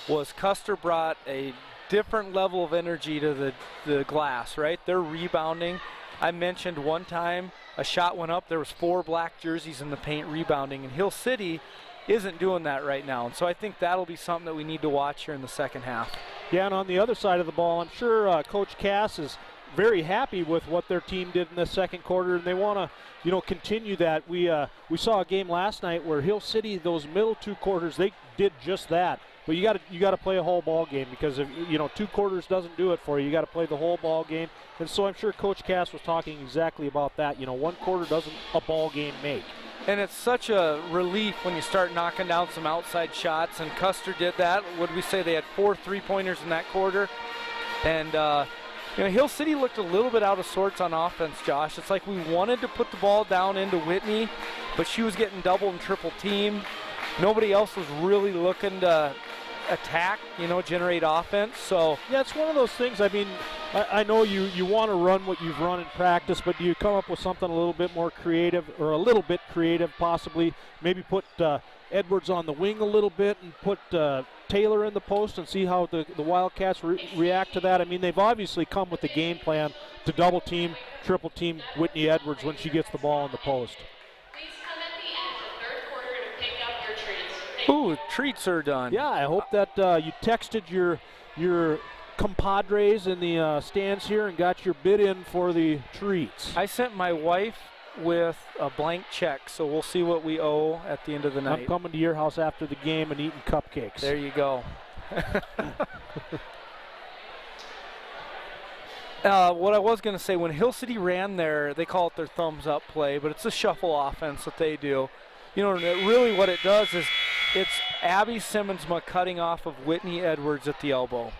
S2: was Custer brought a different level of energy to the glass, right? They're rebounding. I mentioned one time a shot went up, there was 4 black jerseys in the paint rebounding, and Hill City isn't doing that right now. And so I think that'll be something that we need to watch here in the second half. Yeah,
S1: and on the other side of the ball, I'm sure Coach Cass is very happy with what their team did in the second quarter, and they want to, continue that. We saw a game last night where Hill City, those middle 2 quarters, they did just that. But you got to play a whole ball game, because if 2 quarters doesn't do it for you. You got to play the whole ball game, and so I'm sure Coach Cass was talking exactly about that. 1 quarter doesn't a ball game make.
S2: And it's such a relief when you start knocking down some outside shots, and Custer did that. What did we say? They had 4 3-pointers in that quarter, and Hill City looked a little bit out of sorts on offense, Josh. It's like we wanted to put the ball down into Whitney, but she was getting double and triple teamed. Nobody else was really looking to attack, generate offense. So
S1: yeah, it's one of those things. I mean, I know you want to run what you've run in practice, but do you come up with something a little bit more creative, or a little bit creative possibly? Maybe put Edwards on the wing a little bit and put Taylor in the post and see how the Wildcats react to that. I mean, they've obviously come with the game plan to double team, triple team Whitney Edwards when she gets the ball in the post.
S2: Ooh, treats are done.
S1: Yeah, I hope that you texted your compadres in the stands here and got your bid in for the treats.
S2: I sent my wife with a blank check, so we'll see what we owe at the end of the night.
S1: I'm coming to your house after the game and eating cupcakes.
S2: There you go. What I was going to say, when Hill City ran they call it their thumbs up play, but it's a shuffle offense that they do. Really what it does is it's Abby Simmonsma cutting off of Whitney Edwards at the elbow.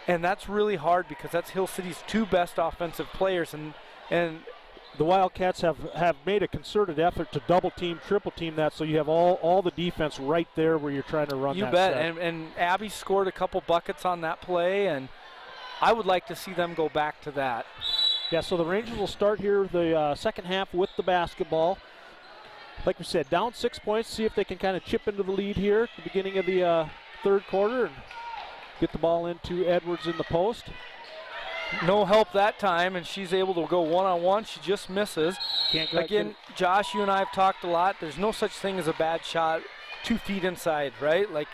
S2: And that's really hard, because that's Hill City's 2 best offensive players, and
S1: the Wildcats have made a concerted effort to double team, triple team that, so you have all the defense right there where you're trying to run that
S2: set. You bet,
S1: set.
S2: And Abby scored a couple buckets on that play, and I would like to see them go back to that.
S1: Yeah, so the Rangers will start here the second half with the basketball. Like we said, down 6 points, see if they can kind of chip into the lead here at the beginning of the third quarter and get the ball into Edwards in the post.
S2: No help that time, and she's able to go one-on-one. She just misses. Again, Josh, you and I have talked a lot. There's no such thing as a bad shot 2 feet inside, right? Like,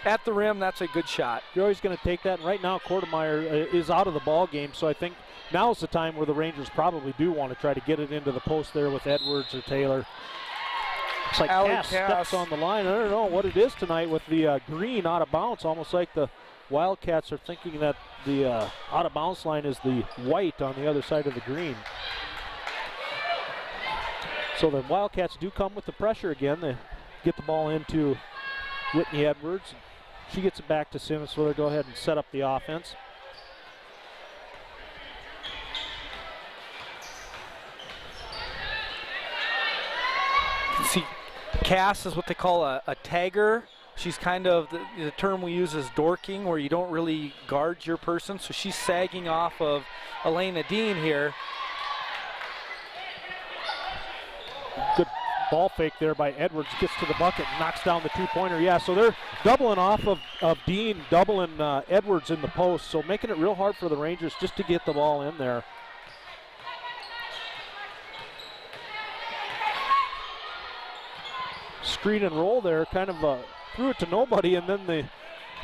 S2: at the rim, that's a good shot.
S1: You're always going to take that, and right now Kortemeyer is out of the ball game, so I think now's the time where the Rangers probably do want to try to get it into the post there with Edwards or Taylor. It's like Cass steps on the line. I don't know what it is tonight with the green out of bounds, almost like the Wildcats are thinking that the out of bounds line is the white on the other side of the green. So the Wildcats do come with the pressure again. They get the ball into Whitney Edwards. She gets it back to Simmons, so they'll go ahead and set up the offense.
S2: See, Cass is what they call a tagger. She's kind of, the term we use is dorking, where you don't really guard your person. So she's sagging off of Elena Dean here.
S1: Good ball fake there by Edwards. Gets to the bucket and knocks down the two-pointer. Yeah, so they're doubling off of Dean, doubling Edwards in the post. So making it real hard for the Rangers just to get the ball in there. Screen and roll there, kind of threw it to nobody, and then the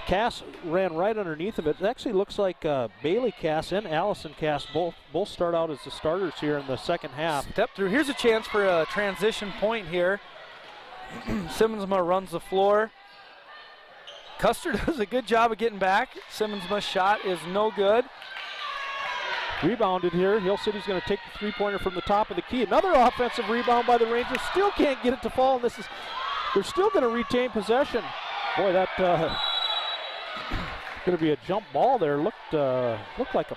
S1: Cass ran right underneath of it. It actually looks like Bailey Cass and Allison Cass both start out as the starters here in the second half.
S2: Step through. Here's a chance for a transition point here. Simmonsma runs the floor. Custer does a good job of getting back. Simmonsma's shot is no good.
S1: Rebounded here. Hill City's going to take the three-pointer from the top of the key. Another offensive rebound by the Rangers. Still can't get it to fall. And they're still going to retain possession. Boy, that going to be a jump ball there. Looked like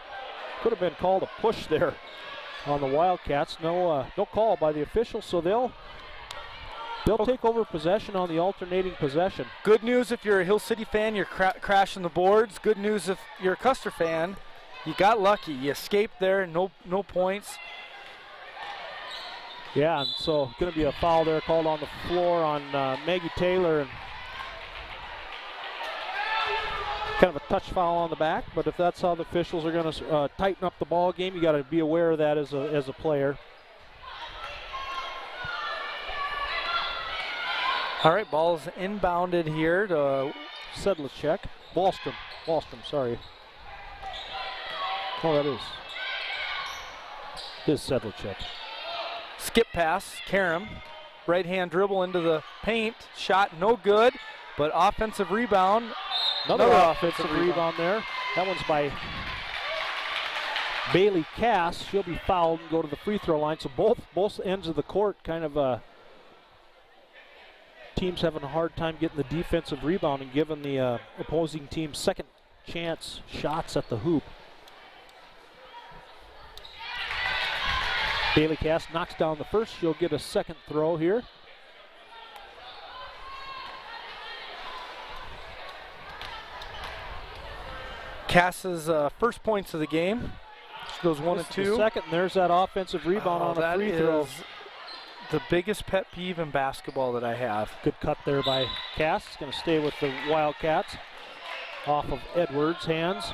S1: could have been called a push there on the Wildcats. No call by the officials, so they'll take over possession on the alternating possession.
S2: Good news if you're a Hill City fan, you're crashing the boards. Good news if you're a Custer fan, you got lucky. You escaped there, no points.
S1: Yeah, and so going to be a foul there called on the floor on Maggie Taylor. And kind of a touch foul on the back, but if that's how the officials are going to tighten up the ball game, you got to be aware of that as a player.
S2: All right, ball is inbounded here to
S1: Sedlicek. Wallstrom, sorry. Oh, that is. It is Sedlicek.
S2: Skip pass, Karam. Right hand dribble into the paint. Shot no good, but offensive rebound.
S1: Another offensive rebound there. That one's by Bailey Cass. She'll be fouled and go to the free throw line. So both ends of the court kind of teams having a hard time getting the defensive rebound and giving the opposing team second chance shots at the hoop. Bailey Cass knocks down the first. She'll get a second throw here.
S2: Cass's first points of the game. She goes 1 and 2.
S1: Second, and there's that offensive rebound on a free throw.
S2: The biggest pet peeve in basketball that I have.
S1: Good cut there by Cass. It's going to stay with the Wildcats. Off of Edwards' hands.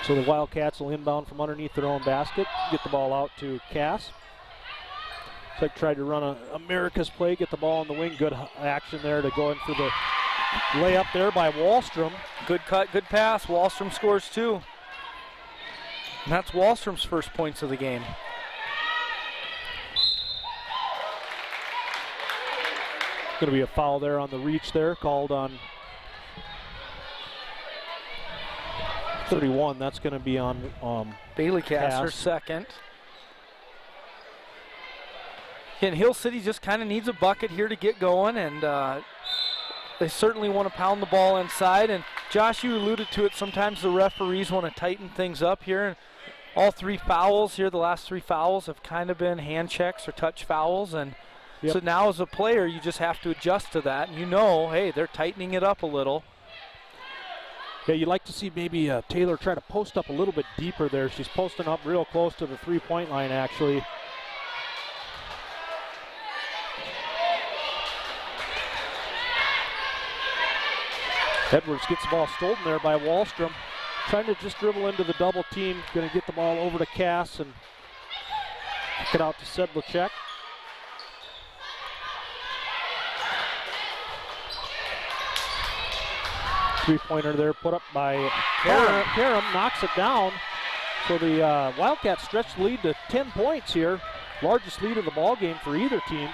S1: So the Wildcats will inbound from underneath their own basket. Get the ball out to Cass. It's like tried to run a America's play, get the ball in the wing. Good action there to go in for the layup there by Wallstrom.
S2: Good cut, good pass. Wallstrom scores 2. And that's Wallstrom's first points of the game.
S1: Going to be a foul there on the reach there, called on 31. That's going to be on
S2: Bailey Cass, her second. And Hill City just kind of needs a bucket here to get going, and they certainly want to pound the ball inside. And Josh, you alluded to it, sometimes the referees want to tighten things up here. And all 3 fouls here, the last 3 fouls have kind of been hand checks or touch fouls. And so now as a player, you just have to adjust to that. And you know, hey, they're tightening it up a little.
S1: Yeah, you'd like to see maybe Taylor try to post up a little bit deeper there. She's posting up real close to the three-point line, actually. Edwards gets the ball stolen there by Wallstrom. Trying to just dribble into the double team. Going to get the ball over to Cass and kick it out to Sedlicek. Three-pointer there put up by Karam knocks it down. So the Wildcats stretch the lead to 10 points here. Largest lead of the ball game for either team.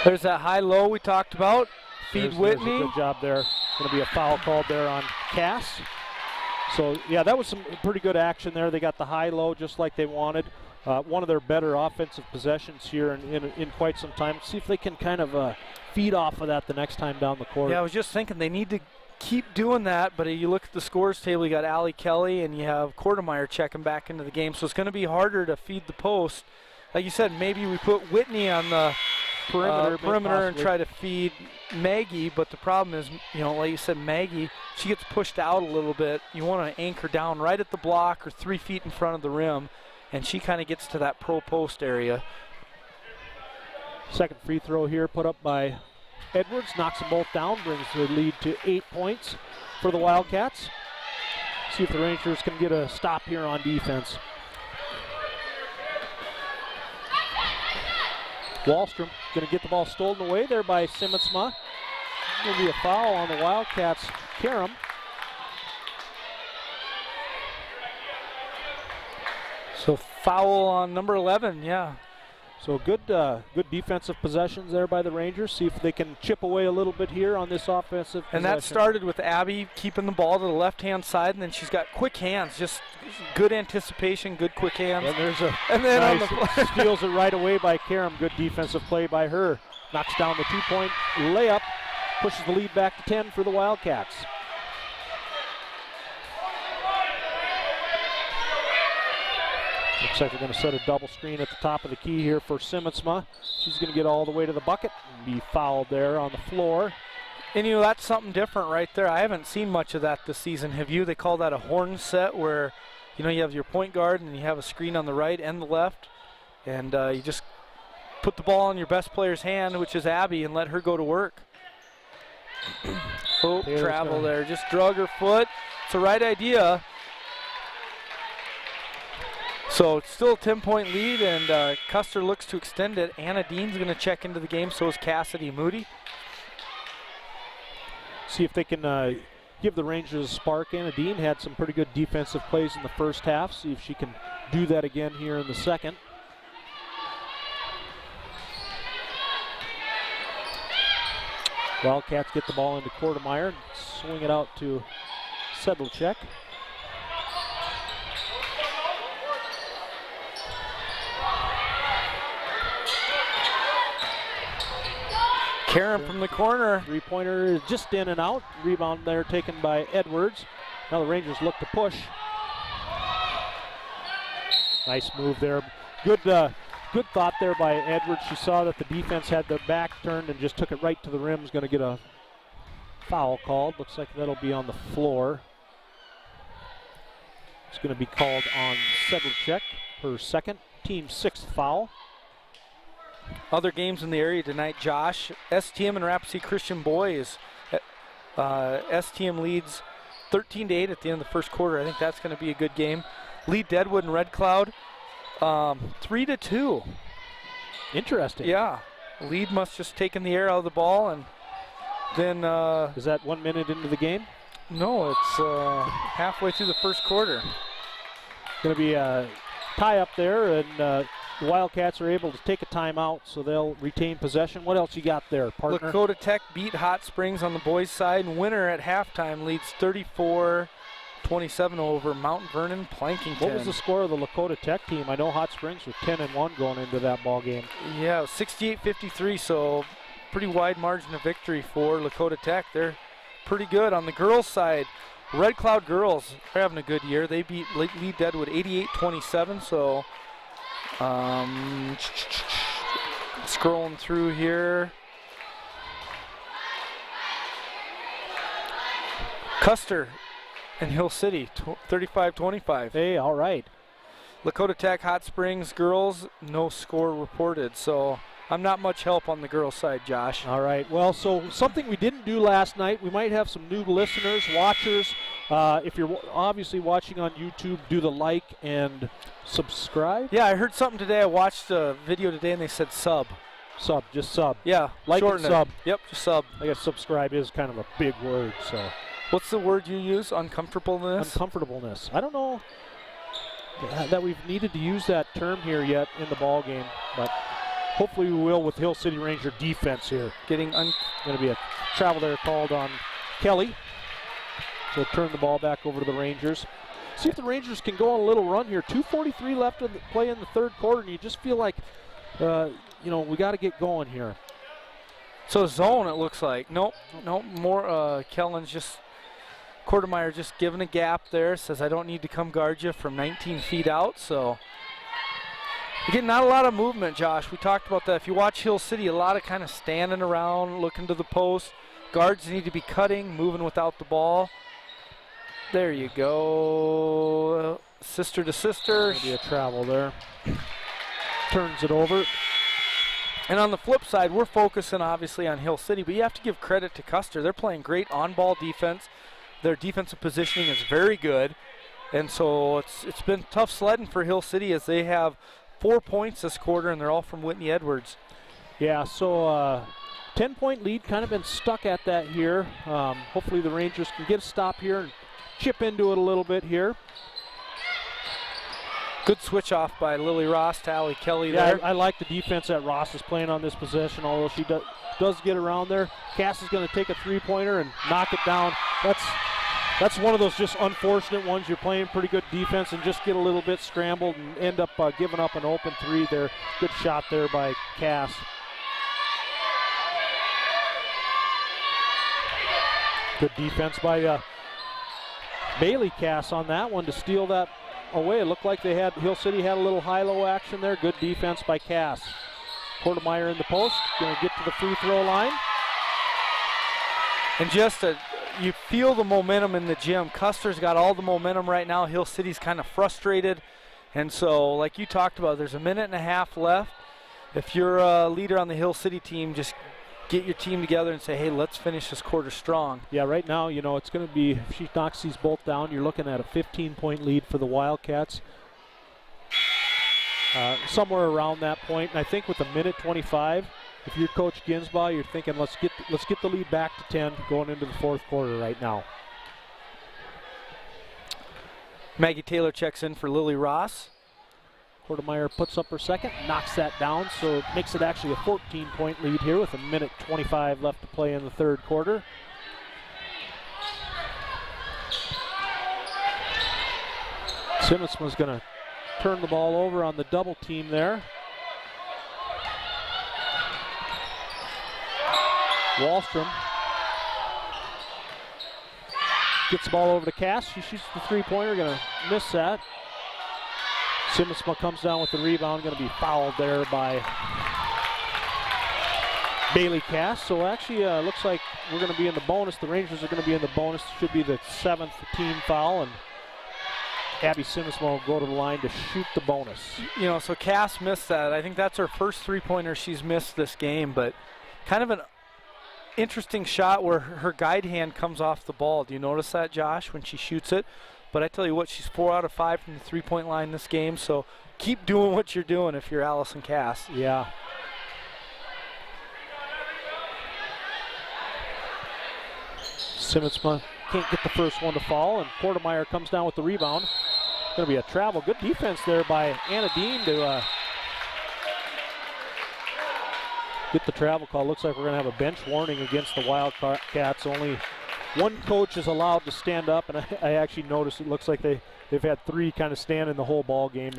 S2: There's that high-low we talked about. Feed Whitney.
S1: There's a good job there. Going to be a foul called there on Cass. So, yeah, that was some pretty good action there. They got the high-low just like they wanted. One of their better offensive possessions here in quite some time. See if they can kind of feed off of that the next time down the court.
S2: Yeah, I was just thinking they need to keep doing that, but you look at the scores table, you got Allie Kelly and you have Kortemeyer checking back into the game, so it's going to be harder to feed the post. Like you said, maybe we put Whitney on the perimeter and try to feed Maggie, but the problem is, like you said, Maggie, she gets pushed out a little bit. You want to anchor down right at the block or 3 feet in front of the rim, and she kind of gets to that pro post area.
S1: Second free throw here put up by Edwards, knocks them both down, brings the lead to 8 points for the Wildcats. See if the Rangers can get a stop here on defense. Wallstrom going to get the ball stolen away there by Simmonsma. Going to be a foul on the Wildcats. Karam.
S2: So foul on number 11, yeah.
S1: So good defensive possessions there by the Rangers. See if they can chip away a little bit here on this offensive possession.
S2: And that started with Abby keeping the ball to the left-hand side, and then she's got quick hands, just good anticipation, good quick hands.
S1: And there's a
S2: nice
S1: steals it right away by Karam. Good defensive play by her. Knocks down the 2-point layup, pushes the lead back to 10 for the Wildcats. Looks like they're going to set a double screen at the top of the key here for Simmonsma. She's going to get all the way to the bucket and be fouled there on the floor.
S2: And that's something different right there. I haven't seen much of that this season. Have you? They call that a horn set where, you have your point guard and you have a screen on the right and the left. And you just put the ball in your best player's hand, which is Abby, and let her go to work. Travel there. Just drug her foot. It's the right idea. So it's still a 10-point lead, and Custer looks to extend it. Anna Dean's going to check into the game, so is Cassidy Moody.
S1: See if they can give the Rangers a spark. Anna Dean had some pretty good defensive plays in the first half. See if she can do that again here in the second. Wildcats get the ball into Kortemeyer and swing it out to Sedlacek.
S2: Karam from the corner.
S1: Three-pointer is just in and out. Rebound there taken by Edwards. Now the Rangers look to push. Nice move there. Good thought there by Edwards. She saw that the defense had their back turned and just took it right to the rim. Is going to get a foul called. Looks like that'll be on the floor. It's going to be called on Sedlacek, her second, team 6th foul.
S2: Other games in the area tonight, Josh. STM and Rapid City Christian boys. STM leads 13-8 at the end of the first quarter. I think that's going to be a good game. Lead Deadwood and Red Cloud 3-2.
S1: Interesting.
S2: Yeah. Lead must just taken the air out of the ball, and then
S1: is that 1 minute into the game?
S2: No, it's halfway through the first quarter.
S1: Going to be a tie up there, and the Wildcats are able to take a timeout, so they'll retain possession. What else you got there, partner?
S2: Lakota Tech beat Hot Springs on the boys' side, and winner at halftime leads 34-27 over Mount Vernon Plankington.
S1: What was the score of the Lakota Tech team? I know Hot Springs was 10-1 going into that ball game.
S2: Yeah, 68-53, so pretty wide margin of victory for Lakota Tech. They're pretty good. On the girls' side, Red Cloud girls, they're having a good year. They beat Lead Deadwood 88-27, so scrolling through here. Custer and Hill City, 35-25.
S1: Hey, all right.
S2: Lakota Tech, Hot Springs girls, no score reported. So I'm not much help on the girls' side, Josh.
S1: All right. Well, so something we didn't do last night. We might have some new listeners, watchers If you're obviously watching on YouTube, do the like and subscribe.
S2: Yeah, I heard something today. I watched a video today, and they said sub.
S1: Just sub.
S2: Yeah,
S1: Like and
S2: shorten it.
S1: sub.
S2: Yep, just sub.
S1: I guess subscribe is kind of a big word, so.
S2: What's the word you use? Uncomfortableness?
S1: Uncomfortableness. I don't know that we've needed to use that term here yet in the ball game, but hopefully we will with Hill City Ranger defense here.
S2: Going
S1: to be a travel there called on Kelly. So turn the ball back over to the Rangers. See if the Rangers can go on a little run here. 2:43 left to play in the third quarter, and you just feel like, we got to get going here.
S2: So zone, it looks like. Nope, more Kellen's just, Quartermeyer just giving a gap there. Says, I don't need to come guard you from 19 feet out. So, again, not a lot of movement, Josh. We talked about that. If you watch Hill City, a lot of kind of standing around, looking to the post. Guards need to be cutting, moving without the ball. There you go. Sister to sister.
S1: Maybe a travel there. Turns it over.
S2: And on the flip side, we're focusing obviously on Hill City, but you have to give credit to Custer. They're playing great on-ball defense. Their defensive positioning is very good. And so it's been tough sledding for Hill City as they have 4 points this quarter, and they're all from Whitney Edwards.
S1: Yeah, so 10-point lead, kind of been stuck at that here. Hopefully the Rangers can get a stop here and chip into it a little bit here.
S2: Good switch off by Lily Ross to Allie Kelly
S1: there.
S2: there.
S1: I like the defense that Ross is playing on this possession, although she does get around there. Cass is going to take a three-pointer and knock it down. That's one of those just unfortunate ones. You're playing pretty good defense and just get a little bit scrambled and end up giving up an open three there. Good shot there by Cass. Good defense by Bailey Cass on that one to steal that away. It looked like Hill City had a little high-low action there. Good defense by Cass. Quartermeyer in the post, going to get to the free throw line.
S2: And you feel the momentum in the gym. Custer's got all the momentum right now. Hill City's kind of frustrated. And so, like you talked about, there's a minute and a half left. If you're a leader on the Hill City team, just get your team together and say, hey, let's finish this quarter strong.
S1: Yeah, right now, it's going to be, if she knocks these both down, you're looking at a 15-point lead for the Wildcats. Somewhere around that point. And I think with a minute 25, if you're Coach Ginsbaugh, you're thinking, let's get the lead back to 10 going into the fourth quarter right now.
S2: Maggie Taylor checks in for Lily Ross.
S1: Quartermeyer puts up her second, knocks that down, so it makes it actually a 14-point lead here with a minute 25 left to play in the third quarter. Simmonsman's going to turn the ball over on the double team there. Wallstrom gets the ball over to Cass. She shoots the three-pointer, going to miss that. Simmonsman comes down with the rebound, going to be fouled there by Bailey Cass. So actually looks like we're going to be in the bonus. The Rangers are going to be in the bonus. Should be the 7th team foul, and Abby Simmonsman will go to the line to shoot the bonus.
S2: So Cass missed that. I think that's her first three-pointer she's missed this game, but kind of an interesting shot where her guide hand comes off the ball. Do you notice that, Josh, when she shoots it? But I tell you what, she's 4 out of 5 from the three-point line this game, so keep doing what you're doing if you're Allison Cass.
S1: Yeah. Simmonsman can't get the first one to fall, and Quartermeyer comes down with the rebound. Going to be a travel. Good defense there by Anna Dean to get the travel call. Looks like we're going to have a bench warning against the Wildcats. Only one coach is allowed to stand up, and I actually noticed it looks like they've had 3 kind of stand in the whole ball game.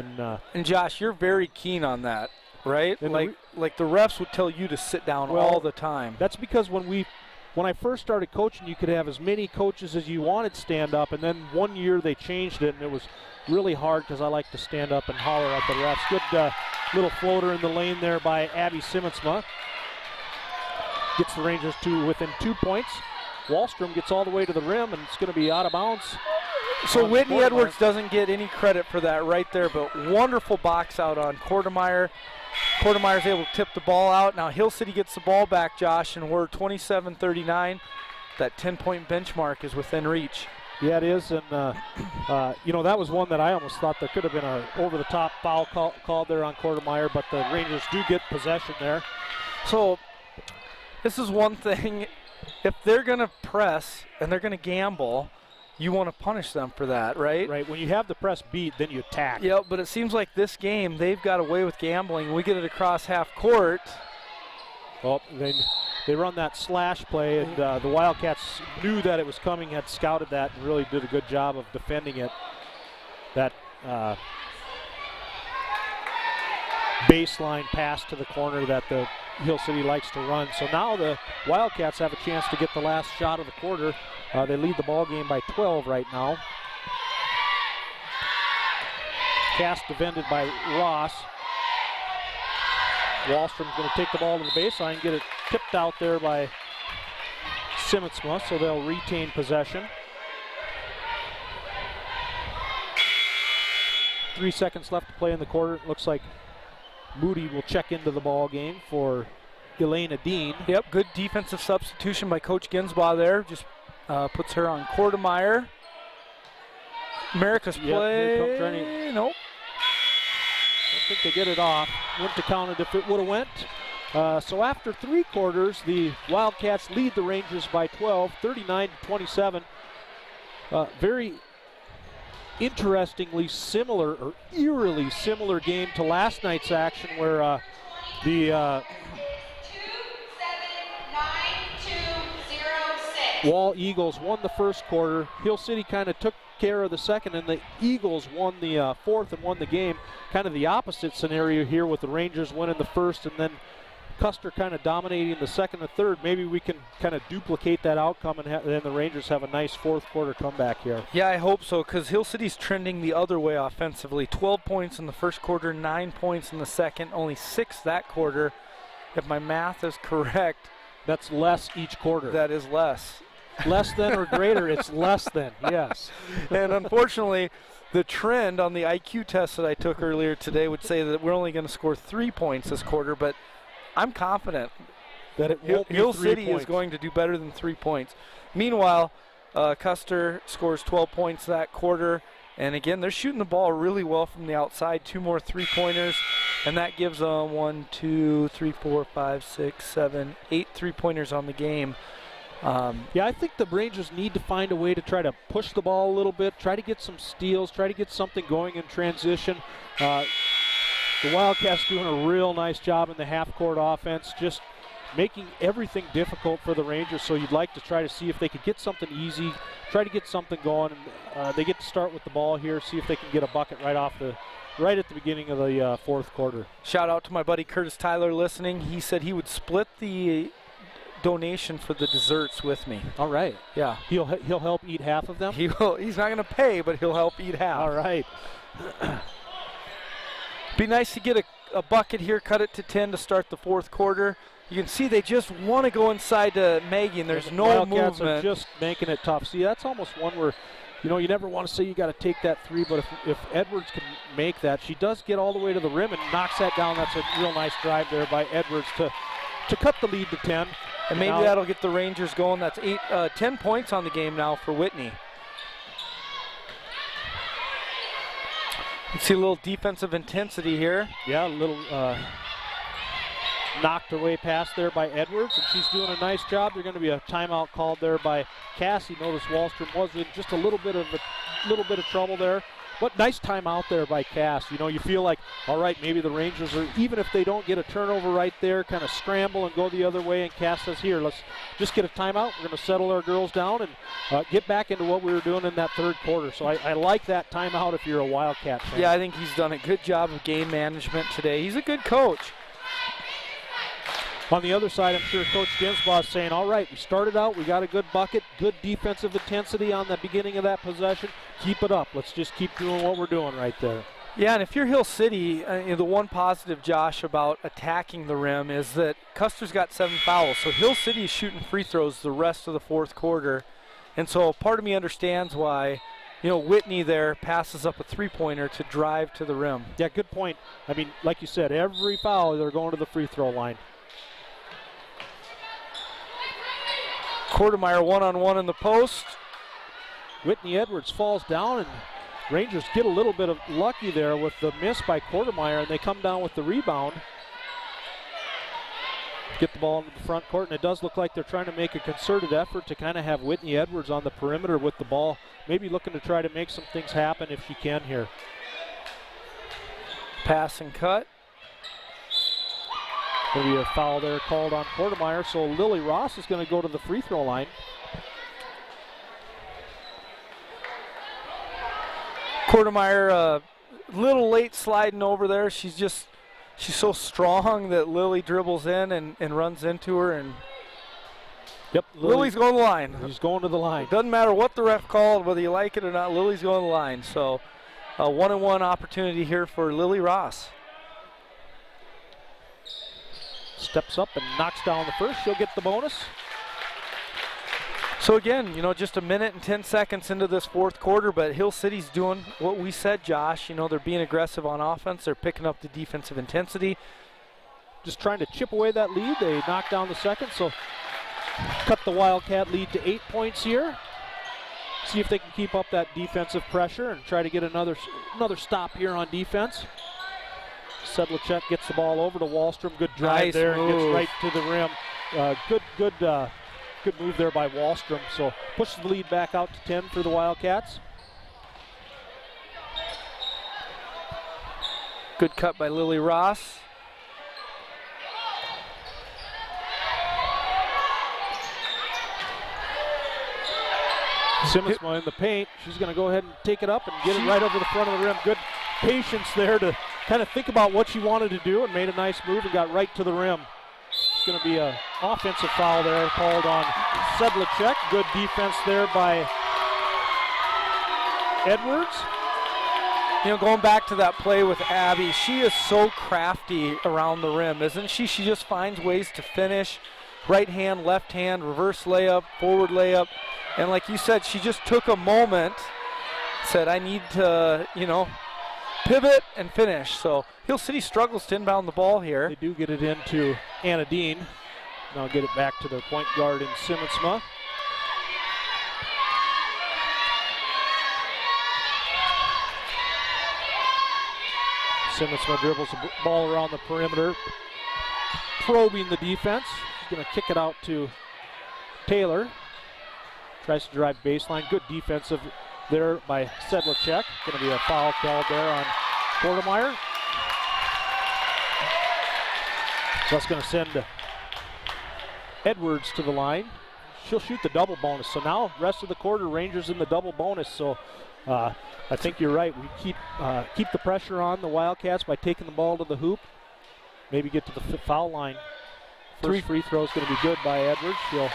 S2: And Josh, you're very keen on that, right? Like the refs would tell you to sit down all the time.
S1: That's because when I first started coaching, you could have as many coaches as you wanted stand up, and then one year they changed it, and it was really hard because I like to stand up and holler at the refs. Good little floater in the lane there by Abby Simmonsma. Gets the Rangers to within 2 points. Wallstrom gets all the way to the rim, and it's going to be out of bounds.
S2: So Whitney Edwards doesn't get any credit for that right there, but wonderful box out on Quartermeyer. Quartermeyer's able to tip the ball out. Now Hill City gets the ball back, Josh, and we're 27-39. That 10-point benchmark is within reach.
S1: Yeah, it is, and you know, that was one that I almost thought there could have been a over-the-top foul called there on Quartermeyer, but the Rangers do get possession there.
S2: So this is one thing. If they're going to press and they're going to gamble, you want to punish them for that, right?
S1: Right. When you have the press beat, then you attack.
S2: Yep, but it seems like this game, they've got away with gambling. We get it across half court.
S1: Well, they run that slash play, and the Wildcats knew that it was coming, had scouted that, and really did a good job of defending it. That baseline pass to the corner that the Hill City likes to run. So now the Wildcats have a chance to get the last shot of the quarter. They lead the ball game by 12 right now. Cast defended by Ross. Wallstrom's going to take the ball to the baseline, get it tipped out there by Simmonsma, so they'll retain possession. 3 seconds left to play in the quarter. It looks like Moody will check into the ball game for Elena Dean.
S2: Yep, good defensive substitution by Coach Ginsbaugh there. Just puts her on Quartermeyer. America's play. Nope.
S1: I think they get it off. Wouldn't have counted if it would have went. So after 3 quarters, the Wildcats lead the Rangers by 12, 39-27. Very interestingly similar, or eerily similar game to last night's action, where the Wall Eagles won the first quarter. Hill City kind of took care of the second, and the Eagles won the fourth and won the game. Kind of the opposite scenario here with the Rangers winning the first and then Custer kind of dominating the second and third. Maybe we can kind of duplicate that outcome, and then the Rangers have a nice fourth quarter comeback here.
S2: Yeah, I hope so, because Hill City's trending the other way offensively. 12 points in the first quarter, 9 points in the second, only 6 that quarter. If my math is correct,
S1: that's less each quarter.
S2: That is less.
S1: Less than or greater, it's less than, yes.
S2: And unfortunately, the trend on the IQ test that I took earlier today would say that we're only going to score 3 points this quarter, but I'm confident
S1: that it won't
S2: Hill
S1: be 3
S2: City
S1: points.
S2: is going to do better than 3 points. Meanwhile, Custer scores 12 points that quarter, and again, they're shooting the ball really well from the outside. 2 more 3-pointers, and that gives them 1, 2, 3, 4, 5, 6, 7, 8 3-pointers on the game.
S1: Yeah, I think the Rangers need to find a way to try to push the ball a little bit, try to get some steals, try to get something going in transition. The Wildcats doing a real nice job in the half-court offense, just making everything difficult for the Rangers. So you'd like to try to see if they could get something easy, try to get something going. And, they get to start with the ball here, see if they can get a bucket right at the beginning of the fourth quarter.
S2: Shout out to my buddy Curtis Tyler listening. He said he would split the donation for the desserts with me.
S1: All right.
S2: Yeah.
S1: He'll help eat half of them?
S2: He will. He's not going to pay, but he'll help eat half.
S1: All right.
S2: Be nice to get a bucket here, cut it to 10 to start the fourth quarter. You can see they just want to go inside to Maggie, and there's no
S1: Wildcats
S2: movement.
S1: Are just making it tough. See, that's almost one where, you know, you never want to say you got to take that 3, but if Edwards can make that, she does get all the way to the rim and knocks that down. That's a real nice drive there by Edwards to cut the lead to 10.
S2: And maybe that'll get the Rangers going. That's 10 points on the game now for Whitney. You see a little defensive intensity here.
S1: Yeah, a little knocked away pass there by Edwards, and she's doing a nice job. There's going to be a timeout called there by Cassie. Notice Wallstrom was in just a little bit of trouble there. But nice timeout there by Cass. You know, you feel like, all right, maybe the Rangers are, even if they don't get a turnover right there, kind of scramble and go the other way, and Cass says, here, let's just get a timeout. We're going to settle our girls down and get back into what we were doing in that third quarter. So I like that timeout if you're a Wildcat fan.
S2: Yeah, I think he's done a good job of game management today. He's a good coach.
S1: On the other side, I'm sure Coach Ginsbaugh is saying, all right, we started out, we got a good bucket, good defensive intensity on the beginning of that possession. Keep it up. Let's just keep doing what we're doing right there.
S2: Yeah, and if you're Hill City, the one positive, Josh, about attacking the rim is that Custer's got 7 fouls. So Hill City is shooting free throws the rest of the fourth quarter. And so part of me understands why, you know, Whitney there passes up a 3-pointer to drive to the rim.
S1: Yeah, good point. I mean, like you said, every foul, they're going to the free throw line.
S2: Quartermeyer one-on-one in the post.
S1: Whitney Edwards falls down, and Rangers get a little bit of lucky there with the miss by Quartermeyer, and they come down with the rebound. Get the ball into the front court, and it does look like they're trying to make a concerted effort to kind of have Whitney Edwards on the perimeter with the ball, maybe looking to try to make some things happen if she can here.
S2: Pass and cut.
S1: There'll be a foul there called on Quartermeyer, so Lily Ross is going to go to the free throw line.
S2: Quartermeyer a little late sliding over there. She's so strong that Lily dribbles in and runs into her. And
S1: yep,
S2: Lily's going to the line.
S1: He's going to the line.
S2: Doesn't matter what the ref called, whether you like it or not, Lily's going to the line. So a 1-on-1 opportunity here for Lily Ross.
S1: Steps up and knocks down the first. She'll get the bonus.
S2: So again, just a minute and 10 seconds into this fourth quarter, but Hill City's doing what we said, Josh. They're being aggressive on offense. They're picking up the defensive intensity.
S1: Just trying to chip away that lead. They knock down the second, so cut the Wildcat lead to 8 points here. See if they can keep up that defensive pressure and try to get another stop here on defense. Sedlacek gets the ball over to Wallstrom. Good drive
S2: nice
S1: there
S2: move.
S1: And gets right to the rim. Good move there by Wallstrom. So pushes the lead back out to 10 for the Wildcats.
S2: Good cut by Lily Ross.
S1: Simmonsma in the paint. She's going to go ahead and take it up and get it right over the front of the rim. Good patience there to kind of think about what she wanted to do and made a nice move and got right to the rim. It's going to be an offensive foul there called on Sedlacek. Good defense there by Edwards.
S2: Going back to that play with Abby, she is so crafty around the rim, isn't she? She just finds ways to finish. Right hand, left hand, reverse layup, forward layup. And like you said, she just took a moment, said, I need to, pivot and finish. So Hill City struggles to inbound the ball here.
S1: They do get it into Anna Dean. Now get it back to their point guard in Simmonsma. Simmonsma dribbles the ball around the perimeter, probing the defense. She's going to kick it out to Taylor. Tries to drive baseline. Good defensive there by Sedlacek. Going to be a foul called there on Quartermeyer. So that's going to send Edwards to the line. She'll shoot the double bonus. So now rest of the quarter, Rangers in the double bonus. So I think you're right. We keep the pressure on the Wildcats by taking the ball to the hoop. Maybe get to the foul line. First free throw is going to be good by Edwards. She'll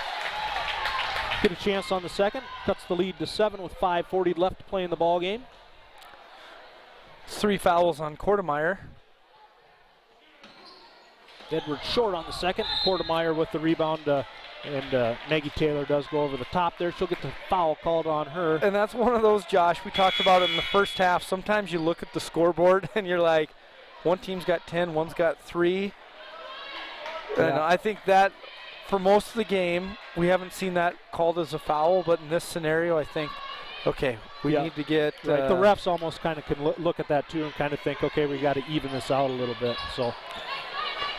S1: get a chance on the second. Cuts the lead to 7 with 5:40 left to play in the ball game.
S2: 3 fouls on Quartermeyer.
S1: Edwards short on the second. Quartermeyer with the rebound, and Maggie Taylor does go over the top there. She'll get the foul called on her.
S2: And that's one of those, Josh, we talked about it in the first half. Sometimes you look at the scoreboard and you're like, one team's got 10, one's got 3.
S1: Yeah.
S2: And I think that for most of the game, we haven't seen that called as a foul, but in this scenario, I think, okay, we need to get...
S1: Right. The refs almost kind of can look at that too and kind of think, okay, we got to even this out a little bit. So,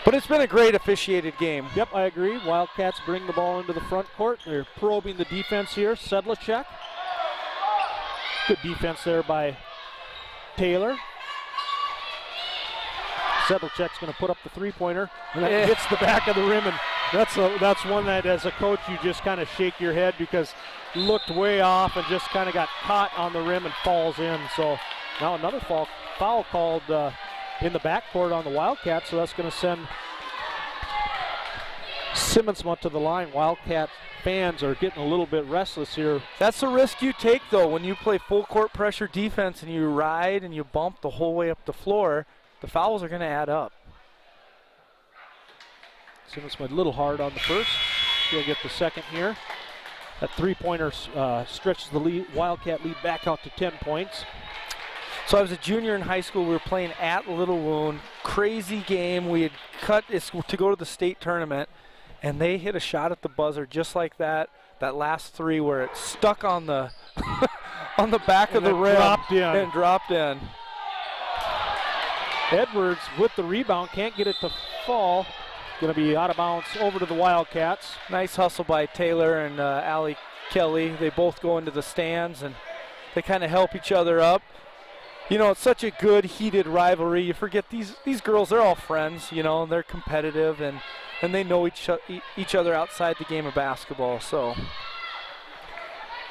S2: but it's been a great officiated game.
S1: Yep, I agree. Wildcats bring the ball into the front court. They're probing the defense here. Sedlacek. Good defense there by Taylor. Sedlacek's going to put up the three-pointer, and that hits the back of the rim, and that's one that, as a coach, you just kind of shake your head because looked way off and just kind of got caught on the rim and falls in. So now another foul called in the backcourt on the Wildcats, so that's going to send Simmonsma to the line. Wildcat fans are getting a little bit restless here.
S2: That's the risk you take, though, when you play full court pressure defense and you ride and you bump the whole way up the floor. The fouls are going to add up.
S1: Simmonsma a little hard on the first. She'll get the second here. That three-pointer stretches the Wildcat lead back out to 10 points.
S2: So I was a junior in high school. We were playing at Little Wound. Crazy game. We had cut to go to the state tournament, and they hit a shot at the buzzer just like that. that last three where it stuck on the on the back of the rim and dropped in.
S1: Edwards with the rebound, can't get it to fall. Going to be out of bounds over to the Wildcats.
S2: Nice hustle by Taylor and Allie Kelly. They both go into the stands and they kind of help each other up. You know, it's such a good, heated rivalry. You forget these girls, they're all friends, you know, they're competitive and they know each other outside the game of basketball. So,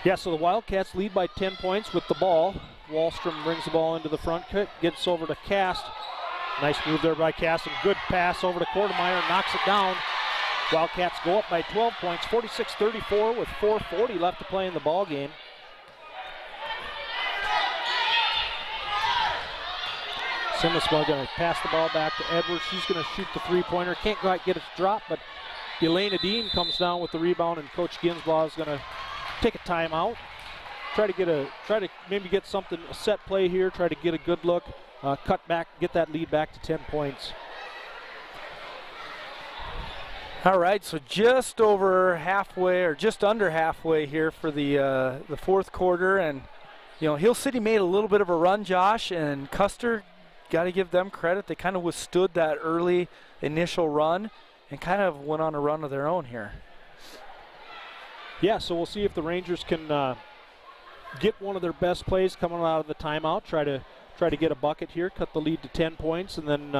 S1: yeah, so the Wildcats lead by 10 points with the ball. Wallstrom brings the ball into the front, gets over to Cast. Nice move there by Cast, and good pass over to Quartermeyer, knocks it down. Wildcats go up by 12 points, 46-34 with 4:40 left to play in the ball game. Simmons going to pass the ball back to Edwards. She's going to shoot the three-pointer. Can't quite get it to drop, but Elena Dean comes down with the rebound, and Coach Ginsbaugh is going to take a timeout. Try to maybe get something, a set play here. Try to get a good look, cut back, get that lead back to 10 points.
S2: All right, so just over halfway, or just under halfway here for the fourth quarter, and you know Hill City made a little bit of a run, Josh, and Custer. Got to give them credit. They kind of withstood that early initial run and kind of went on a run of their own here.
S1: Yeah, so we'll see if the Rangers can get one of their best plays coming out of the timeout. Try to get a bucket here, cut the lead to 10 points, and then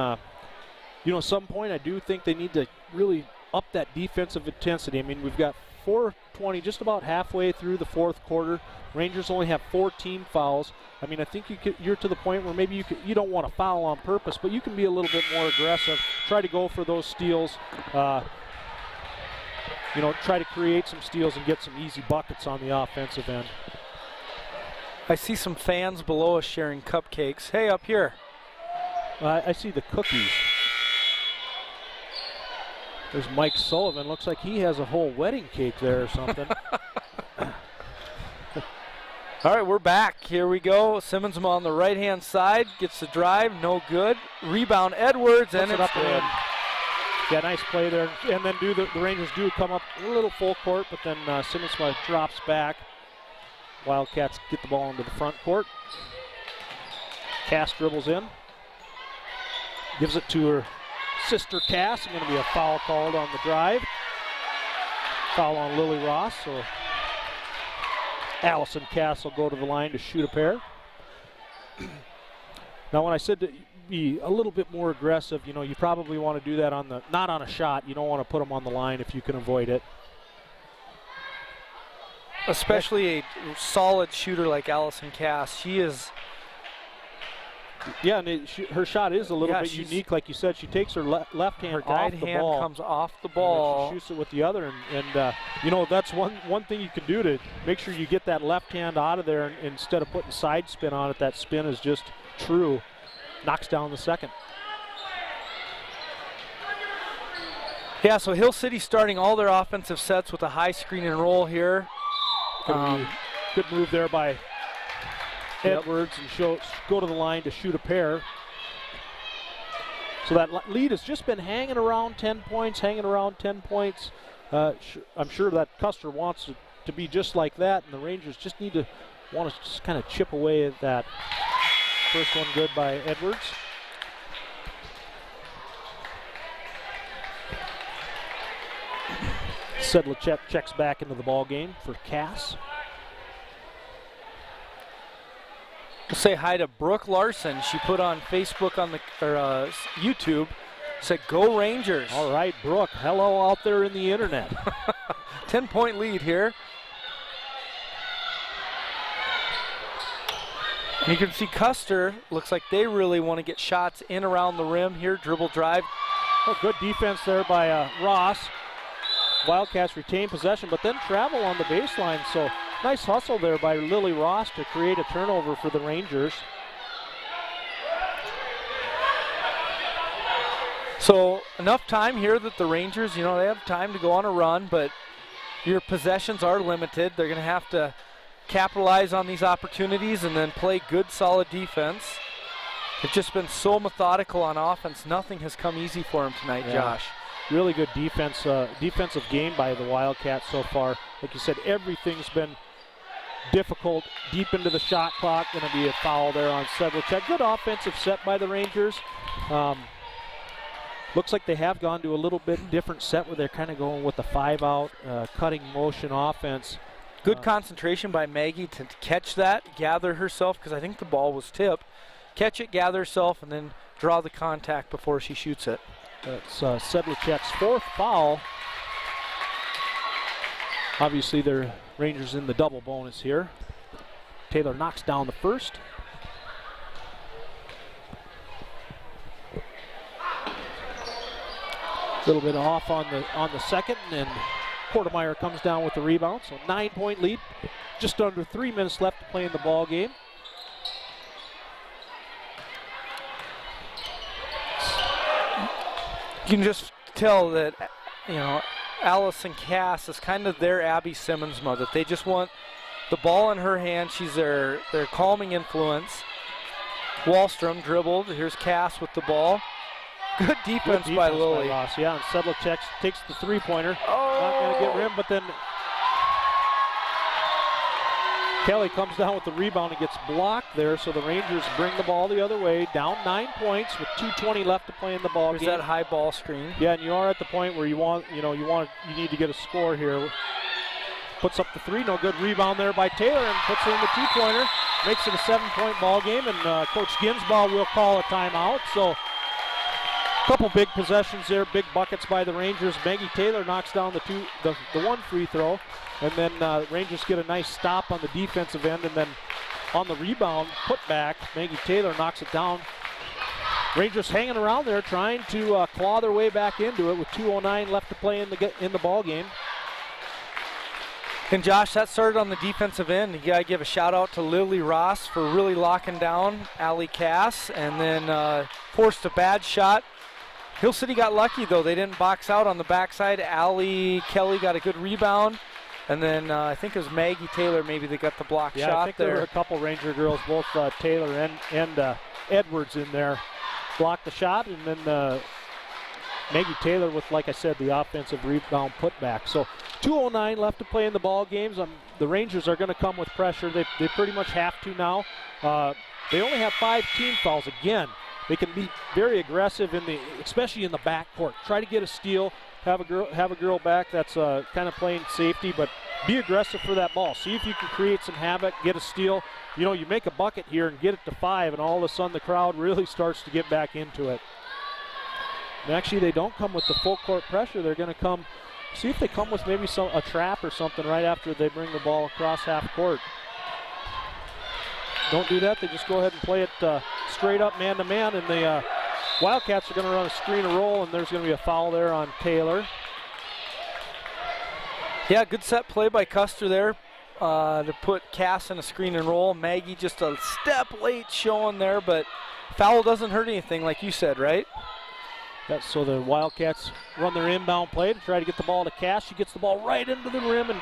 S1: you know, at some point I do think they need to really up that defensive intensity. I mean, we've got 4:20, just about halfway through the fourth quarter. Rangers only have 14 fouls. I mean, I think you're to the point where maybe you don't want to foul on purpose, but you can be a little bit more aggressive. Try to go for those steals. You know, try to create some steals and get some easy buckets on the offensive end.
S2: I see some fans below us sharing cupcakes. Hey, up here.
S1: I see the cookies. There's Mike Sullivan. Looks like he has a whole wedding cake there or something.
S2: All right, we're back. Here we go. Simmons on the right-hand side. Gets the drive. No good. Rebound Edwards, and it's good.
S1: Yeah, nice play there. And then the Rangers do come up a little full court, but then Simmons drops back. Wildcats get the ball into the front court. Cass dribbles in. Gives it to her sister Cass. Going to be a foul called on the drive. Foul on Lily Ross. So Allison Cass will go to the line to shoot a pair. Now, when I said to be a little bit more aggressive, you know, you probably want to do that not on a shot. You don't want to put them on the line if you can avoid it.
S2: Especially a solid shooter like Allison Cass. She is.
S1: Yeah, and her shot is a little bit unique. Like you said, she takes her left hand off the ball.
S2: Her guide hand comes off the ball.
S1: She shoots it with the other. And you know, that's one thing you can do to make sure you get that left hand out of there. And instead of putting side spin on it, that spin is just true. Knocks down the second.
S2: Yeah, so Hill City starting all their offensive sets with a high screen and roll here.
S1: Good move there by Edwards, and go to the line to shoot a pair. So that lead has just been hanging around 10 points. I'm sure that Custer wants it to be just like that, and the Rangers just want to just kind of chip away at that. First one good by Edwards. Sedlicek checks back into the ball game for Cass.
S2: We'll say hi to Brooke Larson. She put on Facebook YouTube, said, "Go Rangers."
S1: All right, Brooke. Hello out there in the internet.
S2: 10-point lead here. And you can see Custer, looks like they really want to get shots in around the rim here. Dribble drive.
S1: Oh, good defense there by Ross. Wildcats retain possession, but then travel on the baseline. So nice hustle there by Lily Ross to create a turnover for the Rangers.
S2: So enough time here that the Rangers, you know, they have time to go on a run, but your possessions are limited. They're going to have to capitalize on these opportunities and then play good, solid defense. They've just been so methodical on offense. Nothing has come easy for them tonight, Josh.
S1: really good defensive game by the Wildcats so far. Like you said, everything's been difficult deep into the shot clock. Going to be a foul there on Sedlicek. Good offensive set by the Rangers. Looks like they have gone to a little bit different set where they're kind of going with the 5-out cutting motion offense.
S2: Good concentration by Maggie to catch that, gather herself, because I think the ball was tipped. Catch it, gather herself, and then draw the contact before she shoots it.
S1: That's Sedlicek's 4th foul. Obviously, the Rangers in the double bonus here. Taylor knocks down the first. A little bit off on the second, and Quartermeyer comes down with the rebound. So 9-point lead. Just under 3 minutes left to play in the ball game.
S2: You can just tell that, you know, Allison Cass is kind of their Abby Simmons mother. They just want the ball in her hand. She's their calming influence. Wallstrom dribbled. Here's Cass with the ball. Good defense by Lily.
S1: Yeah, and Sedlicek takes the three-pointer. Not going to get rimmed, but then Kelly comes down with the rebound and gets blocked there, so the Rangers bring the ball the other way, down 9 points with 2:20 left to play in the ball game.
S2: There's that high ball screen.
S1: Yeah, and you are at the point where you need to get a score here. Puts up the three, no good. Rebound there by Taylor, and puts in the two-pointer. Makes it a 7-point ball game, and Coach Ginsball will call a timeout. So a couple big possessions there, big buckets by the Rangers. Maggie Taylor knocks down the one free throw, and then Rangers get a nice stop on the defensive end, and then on the rebound putback, Maggie Taylor knocks it down. Rangers hanging around there, trying to claw their way back into it with 2:09 left to play in the ball game.
S2: And Josh, that started on the defensive end. You gotta give a shout out to Lily Ross for really locking down Allie Cass, and then forced a bad shot. Hill City got lucky though. They didn't box out on the backside. Allie Kelly got a good rebound. And then I think it was Maggie Taylor maybe that got the block shot there.
S1: I think there were a couple Ranger girls, both Taylor and Edwards in there, blocked the shot, and then Maggie Taylor with, like I said, the offensive rebound putback. So 2:09 left to play in the ball games. The Rangers are going to come with pressure. They pretty much have to now. They only have 5 team fouls. Again, they can be very aggressive especially in the backcourt. Try to get a steal. Have a girl back that's kind of playing safety, but be aggressive for that ball. See if you can create some havoc, get a steal. You know, you make a bucket here and get it to 5, and all of a sudden the crowd really starts to get back into it. And actually, they don't come with the full court pressure. They're going to come, see if they come with maybe a trap or something right after they bring the ball across half court. Don't do that. They just go ahead and play it straight up man-to-man, and the Wildcats are going to run a screen and roll, and there's going to be a foul there on Taylor.
S2: Yeah, good set play by Custer there to put Cass in a screen and roll. Maggie just a step late showing there, but foul doesn't hurt anything like you said, right?
S1: So the Wildcats run their inbound play to try to get the ball to Cass. She gets the ball right into the rim and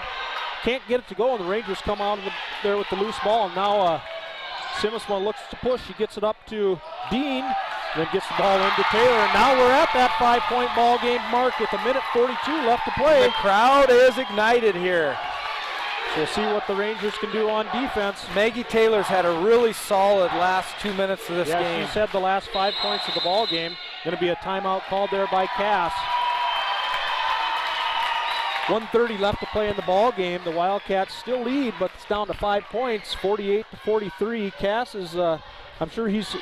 S1: can't get it to go, and the Rangers come out of there with the loose ball, and now Simmons looks to push. She gets it up to Dean, then gets the ball into Taylor, and now we're at that 5-point ball game mark with 1:42 left to play.
S2: The crowd is ignited here.
S1: We'll see what the Rangers can do on defense.
S2: Maggie Taylor's had a really solid last 2 minutes of this game.
S1: Yeah, she's had the last 5 points of the ball game. Going to be a timeout called there by Cass. 1:30 left to play in the ball game. The Wildcats still lead, but it's down to 5 points, 48-43. Cass is, I'm sure he's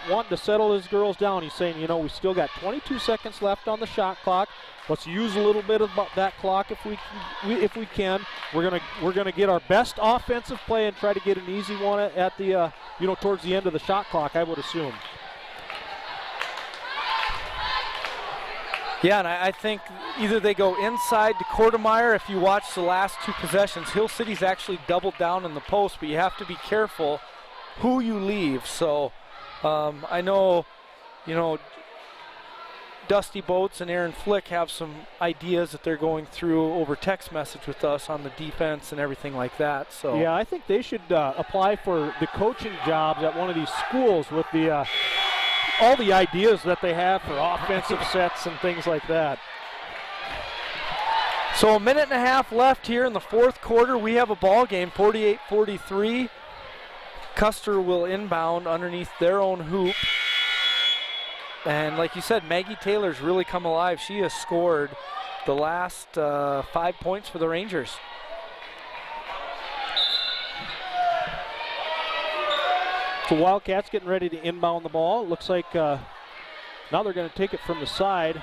S1: wanting to settle his girls down. He's saying, you know, we still got 22 seconds left on the shot clock. Let's use a little bit of that clock if we can. We're gonna get our best offensive play and try to get an easy one at the towards the end of the shot clock, I would assume.
S2: Yeah, and I think either they go inside to Quartermeyer. If you watch the last 2 possessions, Hill City's actually doubled down in the post, but you have to be careful who you leave. So I know, Dusty Boats and Aaron Flick have some ideas that they're going through over text message with us on the defense and everything like that. So
S1: yeah, I think they should apply for the coaching jobs at one of these schools with the all the ideas that they have for offensive sets and things like that.
S2: So a minute and a half left here in the fourth quarter. We have a ball game, 48-43. Custer will inbound underneath their own hoop. And like you said, Maggie Taylor's really come alive. She has scored the last 5 points for the Rangers.
S1: So Wildcats getting ready to inbound the ball. Looks like now they're going to take it from the side.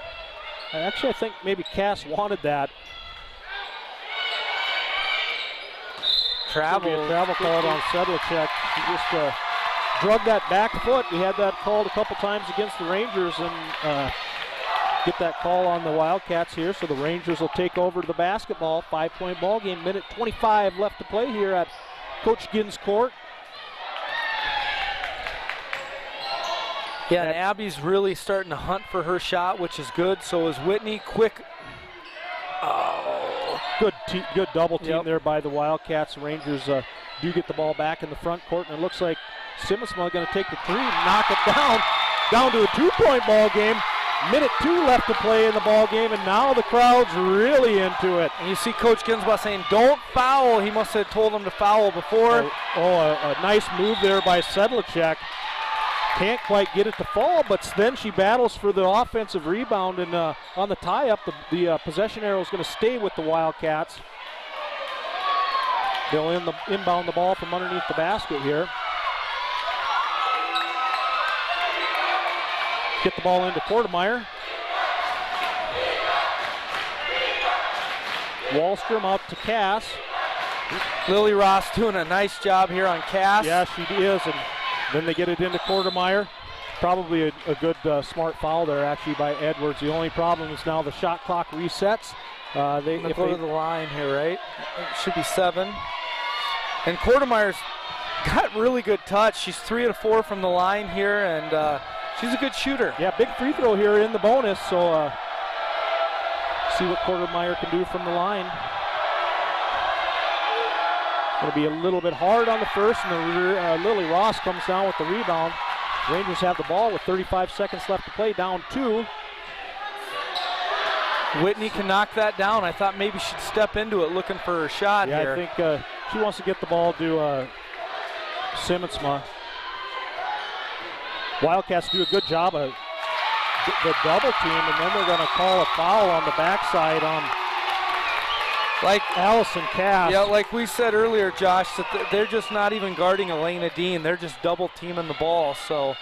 S1: Actually, I think maybe Cass wanted that.
S2: Travel
S1: called on Sedlicek. He just drug that back foot. We had that called a couple times against the Rangers, and get that call on the Wildcats here. So the Rangers will take over the basketball. 5-point ball game. Minute 25 left to play here at Coach Ginn's court.
S2: Yeah, and Abby's really starting to hunt for her shot, which is good. So is Whitney. Quick. Oh.
S1: Good double team there by the Wildcats. The Rangers do get the ball back in the front court, and it looks like Simmonsma going to take the three, knock it down to a 2-point ball game. Minute 2 left to play in the ball game, and now the crowd's really into it.
S2: And you see Coach Ginsbaugh saying, "Don't foul." He must have told them to foul before.
S1: A nice move there by Sedlicek. Can't quite get it to fall, but then she battles for the offensive rebound, and on the tie-up, the possession arrow is going to stay with the Wildcats. They'll inbound the ball from underneath the basket here. Get the ball into Quartermeyer. Wallstrom out to Cass.
S2: Lily Ross doing a nice job here on Cass.
S1: Yeah, she is, and then they get it into Quartermeyer. Probably a good smart foul there actually by Edwards. The only problem is now the shot clock resets.
S2: They go to the line here, right? It should be 7. And Quartermeyer's got really good touch. She's 3 out of 4 from the line here, and she's a good shooter.
S1: Yeah, big free throw here in the bonus, so see what Quartermeyer can do from the line. Going to be a little bit hard on the first, and Lily Ross comes down with the rebound. Rangers have the ball with 35 seconds left to play, down 2.
S2: Whitney can knock that down. I thought maybe she'd step into it looking for her shot here.
S1: Yeah, I think she wants to get the ball to Simmonsma. Wildcats do a good job of the double team, and then they're going to call a foul on the backside on like Allison Cass.
S2: Yeah, like we said earlier, Josh, that they're just not even guarding Elena Dean. They're just double teaming the ball. So,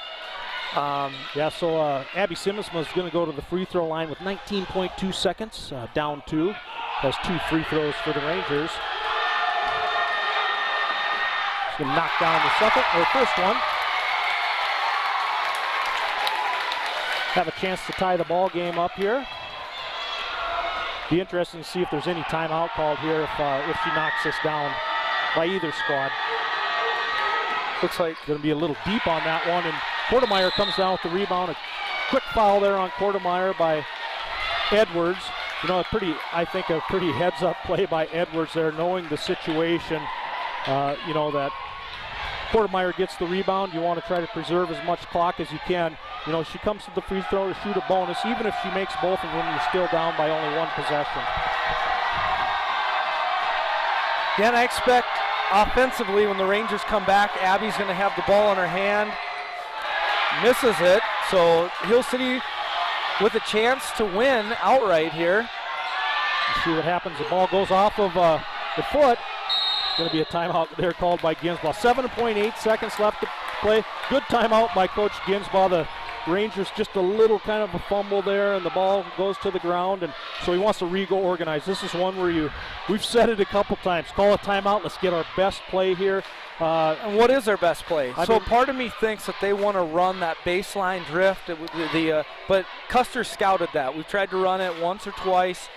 S1: Abby Simmonsma is going to go to the free throw line with 19.2 seconds, down 2. Has 2 free throws for the Rangers. She's going to knock down the first one. Have a chance to tie the ball game up here. Be interesting to see if there's any timeout called here if she knocks this down by either squad. Looks like going to be a little deep on that one, and Quartermeyer comes down with the rebound. A quick foul there on Quartermeyer by Edwards. You know, I think a pretty heads-up play by Edwards there, knowing the situation. That Quartermeyer gets the rebound. You want to try to preserve as much clock as you can. You know, she comes to the free throw to shoot a bonus. Even if she makes both of them, you're still down by only 1 possession.
S2: Yeah, and I expect offensively when the Rangers come back, Abby's going to have the ball in her hand. Misses it, so Hill City with a chance to win outright here.
S1: Let's see what happens. The ball goes off of the foot. Going to be a timeout there called by Ginsbaugh. 7.8 seconds left to play. Good timeout by Coach Ginsbaugh. The Rangers just a little kind of a fumble there, and the ball goes to the ground, and so he wants to organize. This is one where we've said it a couple times. Call a timeout. Let's get our best play here.
S2: And what is their best play? Part of me thinks that they want to run that baseline drift, but Custer scouted that. We've tried to run it once or twice.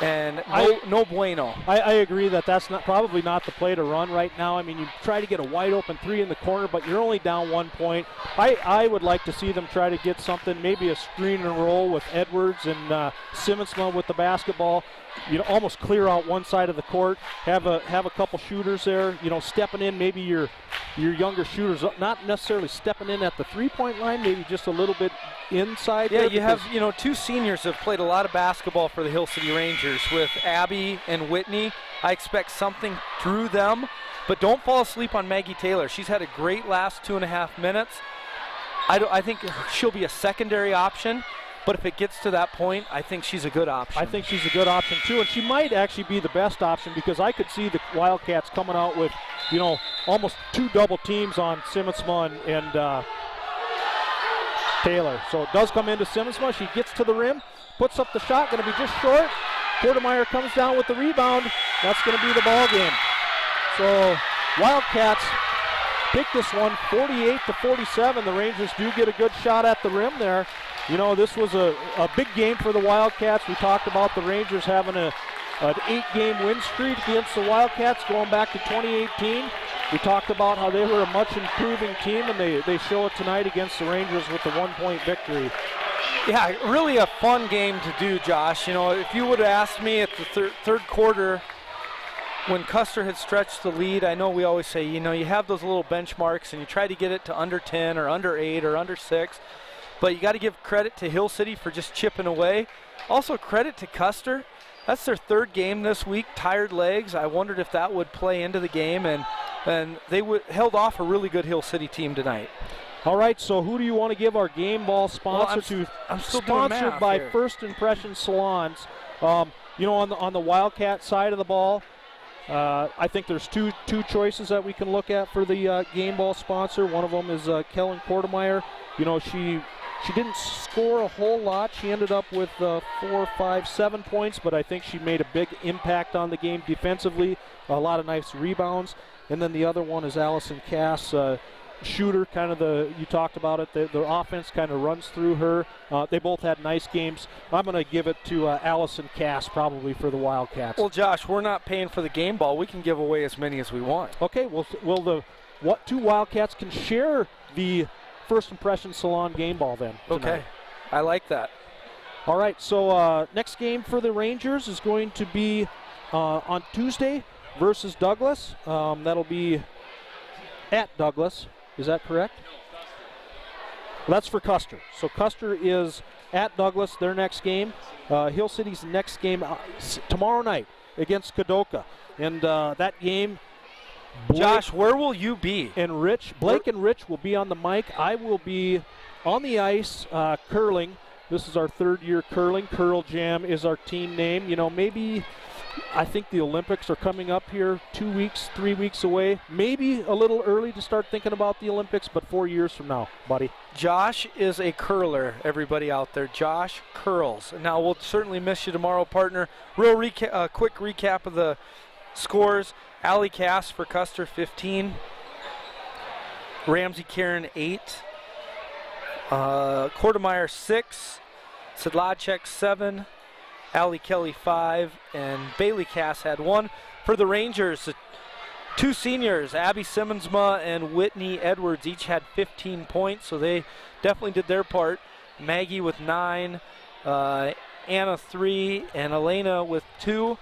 S2: And no bueno.
S1: I agree that's probably not the play to run right now. I mean, you try to get a wide open 3 in the corner, but you're only down 1 point. I would like to see them try to get something, maybe a screen and roll with Edwards and Simmonsma with the basketball. You know, almost clear out one side of the court. Have a couple shooters there. You know, stepping in. Maybe your younger shooters, not necessarily stepping in at the 3-point line. Maybe just a little bit inside?
S2: Yeah,
S1: there?
S2: you have, two seniors have played a lot of basketball for the Hill City Rangers with Abby and Whitney. I expect something through them, but don't fall asleep on Maggie Taylor. She's had a great last 2.5 minutes. I think she'll be a secondary option, but if it gets to that point, I think she's a good option.
S1: I think she's a good option too, and she might actually be the best option because I could see the Wildcats coming out with, almost 2 double teams on Simmonsma and Taylor. So it does come into Simmonsma. She gets to the rim, puts up the shot, going to be just short. Quartermeyer comes down with the rebound. That's going to be the ball game. So Wildcats take this one 48-47. The Rangers do get a good shot at the rim there. This was a big game for the Wildcats. We talked about the Rangers having an 8-game win streak against the Wildcats going back to 2018. We talked about how they were a much improving team, and they show it tonight against the Rangers with the 1-point victory.
S2: Yeah, really a fun game to do, Josh. If you would have asked me at the third quarter when Custer had stretched the lead, I know we always say, you have those little benchmarks and you try to get it to under 10 or under 8 or under 6. But you got to give credit to Hill City for just chipping away. Also credit to Custer. That's their 3rd game this week, tired legs. I wondered if that would play into the game, and they held off a really good Hill City team tonight.
S1: All right, so who do you want to give our game ball sponsor to?
S2: I'm still
S1: sponsored by
S2: here.
S1: First Impression Salons. On the Wildcat side of the ball, I think there's two choices that we can look at for the game ball sponsor. One of them is Kellen Quartermeyer. She didn't score a whole lot. She ended up with 4, 5, 7 points, but I think she made a big impact on the game defensively. A lot of nice rebounds. And then the other one is Allison Cass, shooter, you talked about it. The offense kind of runs through her. They both had nice games. I'm going to give it to Allison Cass probably for the Wildcats.
S2: Well, Josh, we're not paying for the game ball. We can give away as many as we want.
S1: Okay, well, the 2 Wildcats can share the First Impression Salon game ball then tonight.
S2: Okay, I like that.
S1: All right, so next game for the Rangers is going to be on Tuesday versus Douglas. That'll be at Douglas. Is that correct? Well, that's for Custer. So Custer is at Douglas, their next game. Hill City's next game tomorrow night against Kadoka. And that game,
S2: Josh, where will you be?
S1: And Blake and Rich will be on the mic. I will be on the ice curling. This is our 3rd year curling. Curl Jam is our team name. Maybe I think the Olympics are coming up here 2 weeks, 3 weeks away. Maybe a little early to start thinking about the Olympics, but 4 years from now, buddy.
S2: Josh is a curler, everybody out there. Josh curls. Now, we'll certainly miss you tomorrow, partner. Quick recap of the scores. Allie Cass for Custer, 15. Ramsey Karen, 8. Quartermeyer, 6. Sedlacek, 7. Allie Kelly, 5. And Bailey Cass had 1. For the Rangers, 2 seniors, Abby Simmonsma and Whitney Edwards, each had 15 points, so they definitely did their part. Maggie with 9, Anna 3, and Elena with 2.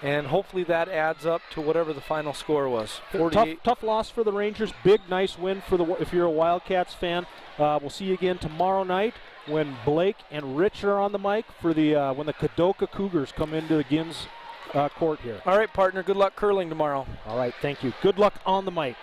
S2: And hopefully that adds up to whatever the final score was. 48.
S1: Tough loss for the Rangers. Big, nice win for if you're a Wildcats fan. We'll see you again tomorrow night when Blake and Rich are on the mic for when the Kadoka Cougars come into the Gins court here.
S2: All right, partner. Good luck curling tomorrow.
S1: All right, thank you. Good luck on the mic.